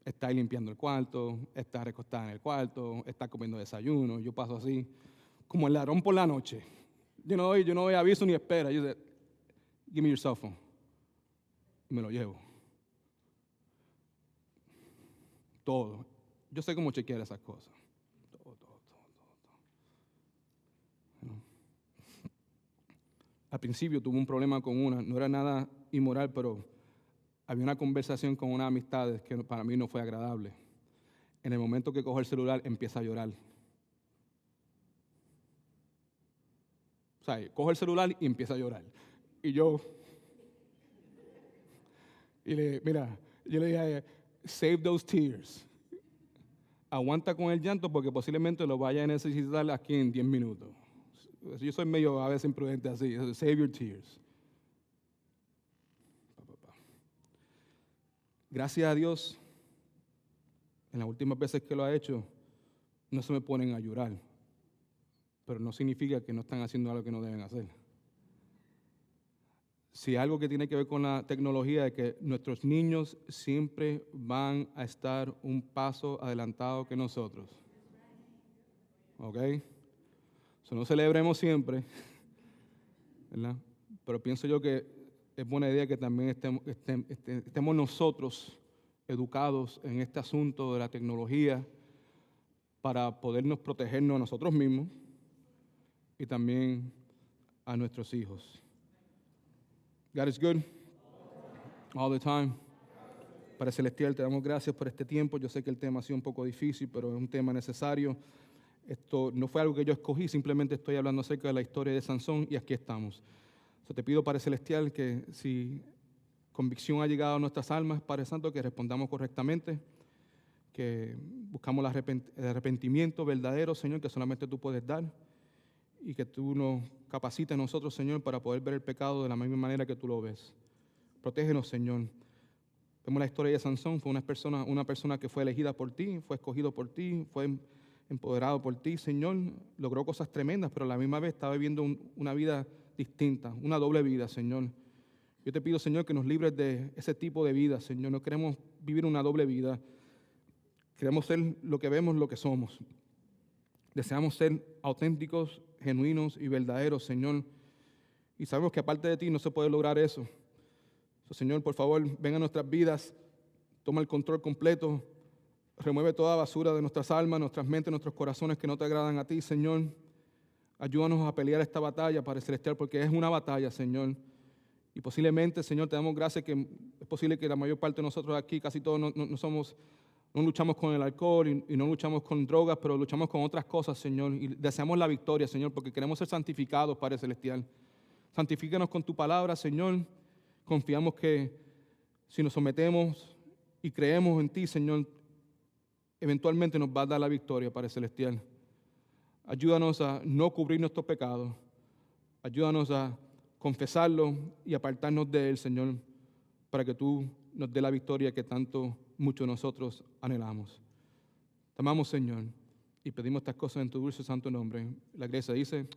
Speaker 1: Está ahí limpiando el cuarto, está recostada en el cuarto, está comiendo desayuno, yo paso así, como el ladrón por la noche. Yo no doy aviso ni espera. Yo digo, give me your cell phone. Y me lo llevo. Todo. Yo sé cómo chequear esas cosas. Todo. Bueno. Al principio tuve un problema con una, no era nada inmoral, pero había una conversación con unas amistades que para mí no fue agradable. En el momento que cojo el celular, empieza a llorar. O sea, cojo el celular y empieza a llorar. Y yo le dije a ella, save those tears. Aguanta con el llanto porque posiblemente lo vaya a necesitar aquí en 10 minutos. Yo soy medio a veces imprudente así. Save your tears. Gracias a Dios, en las últimas veces que lo ha hecho, no se me ponen a llorar. Pero no significa que no están haciendo algo que no deben hacer. Si algo que tiene que ver con la tecnología es que nuestros niños siempre van a estar un paso adelantado que nosotros. ¿Ok? No celebremos siempre, ¿verdad? Pero pienso yo que es buena idea que también estemos nosotros educados en este asunto de la tecnología para podernos protegernos a nosotros mismos y también a nuestros hijos. God is good all the time. Padre Celestial, te damos gracias por este tiempo. Yo sé que el tema ha sido un poco difícil, pero es un tema necesario. Esto no fue algo que yo escogí, simplemente estoy hablando acerca de la historia de Sansón y aquí estamos. Te pido, Padre Celestial, que si convicción ha llegado a nuestras almas, Padre Santo, que respondamos correctamente, que buscamos el arrepentimiento verdadero, Señor, que solamente tú puedes dar, y que tú nos capacites a nosotros, Señor, para poder ver el pecado de la misma manera que tú lo ves. Protégenos, Señor. Vemos la historia de Sansón, fue una persona que fue elegida por ti, fue escogido por ti, fue empoderado por ti, Señor. Logró cosas tremendas, pero a la misma vez estaba viviendo una vida distinta, una doble vida, Señor. Yo te pido, Señor, que nos libres de ese tipo de vida, Señor. No queremos vivir una doble vida. Queremos ser lo que vemos, lo que somos. Deseamos ser auténticos, genuinos y verdaderos, Señor. Y sabemos que aparte de ti no se puede lograr eso. Señor, por favor, ven a nuestras vidas, toma el control completo, remueve toda basura de nuestras almas, nuestras mentes, nuestros corazones que no te agradan a ti, Señor. Ayúdanos a pelear esta batalla, Padre Celestial, porque es una batalla, Señor. Y posiblemente, Señor, te damos gracias que es posible que la mayor parte de nosotros aquí, casi todos, no luchamos con el alcohol y no luchamos con drogas, pero luchamos con otras cosas, Señor. Y deseamos la victoria, Señor, porque queremos ser santificados, Padre Celestial. Santifícanos con tu palabra, Señor. Confiamos que si nos sometemos y creemos en ti, Señor, eventualmente nos va a dar la victoria, Padre Celestial. Ayúdanos a no cubrir nuestros pecados. Ayúdanos a confesarlo y apartarnos de él, Señor, para que tú nos dé la victoria que tanto muchos de nosotros anhelamos. Te amamos, Señor, y pedimos estas cosas en tu dulce santo nombre. La iglesia dice...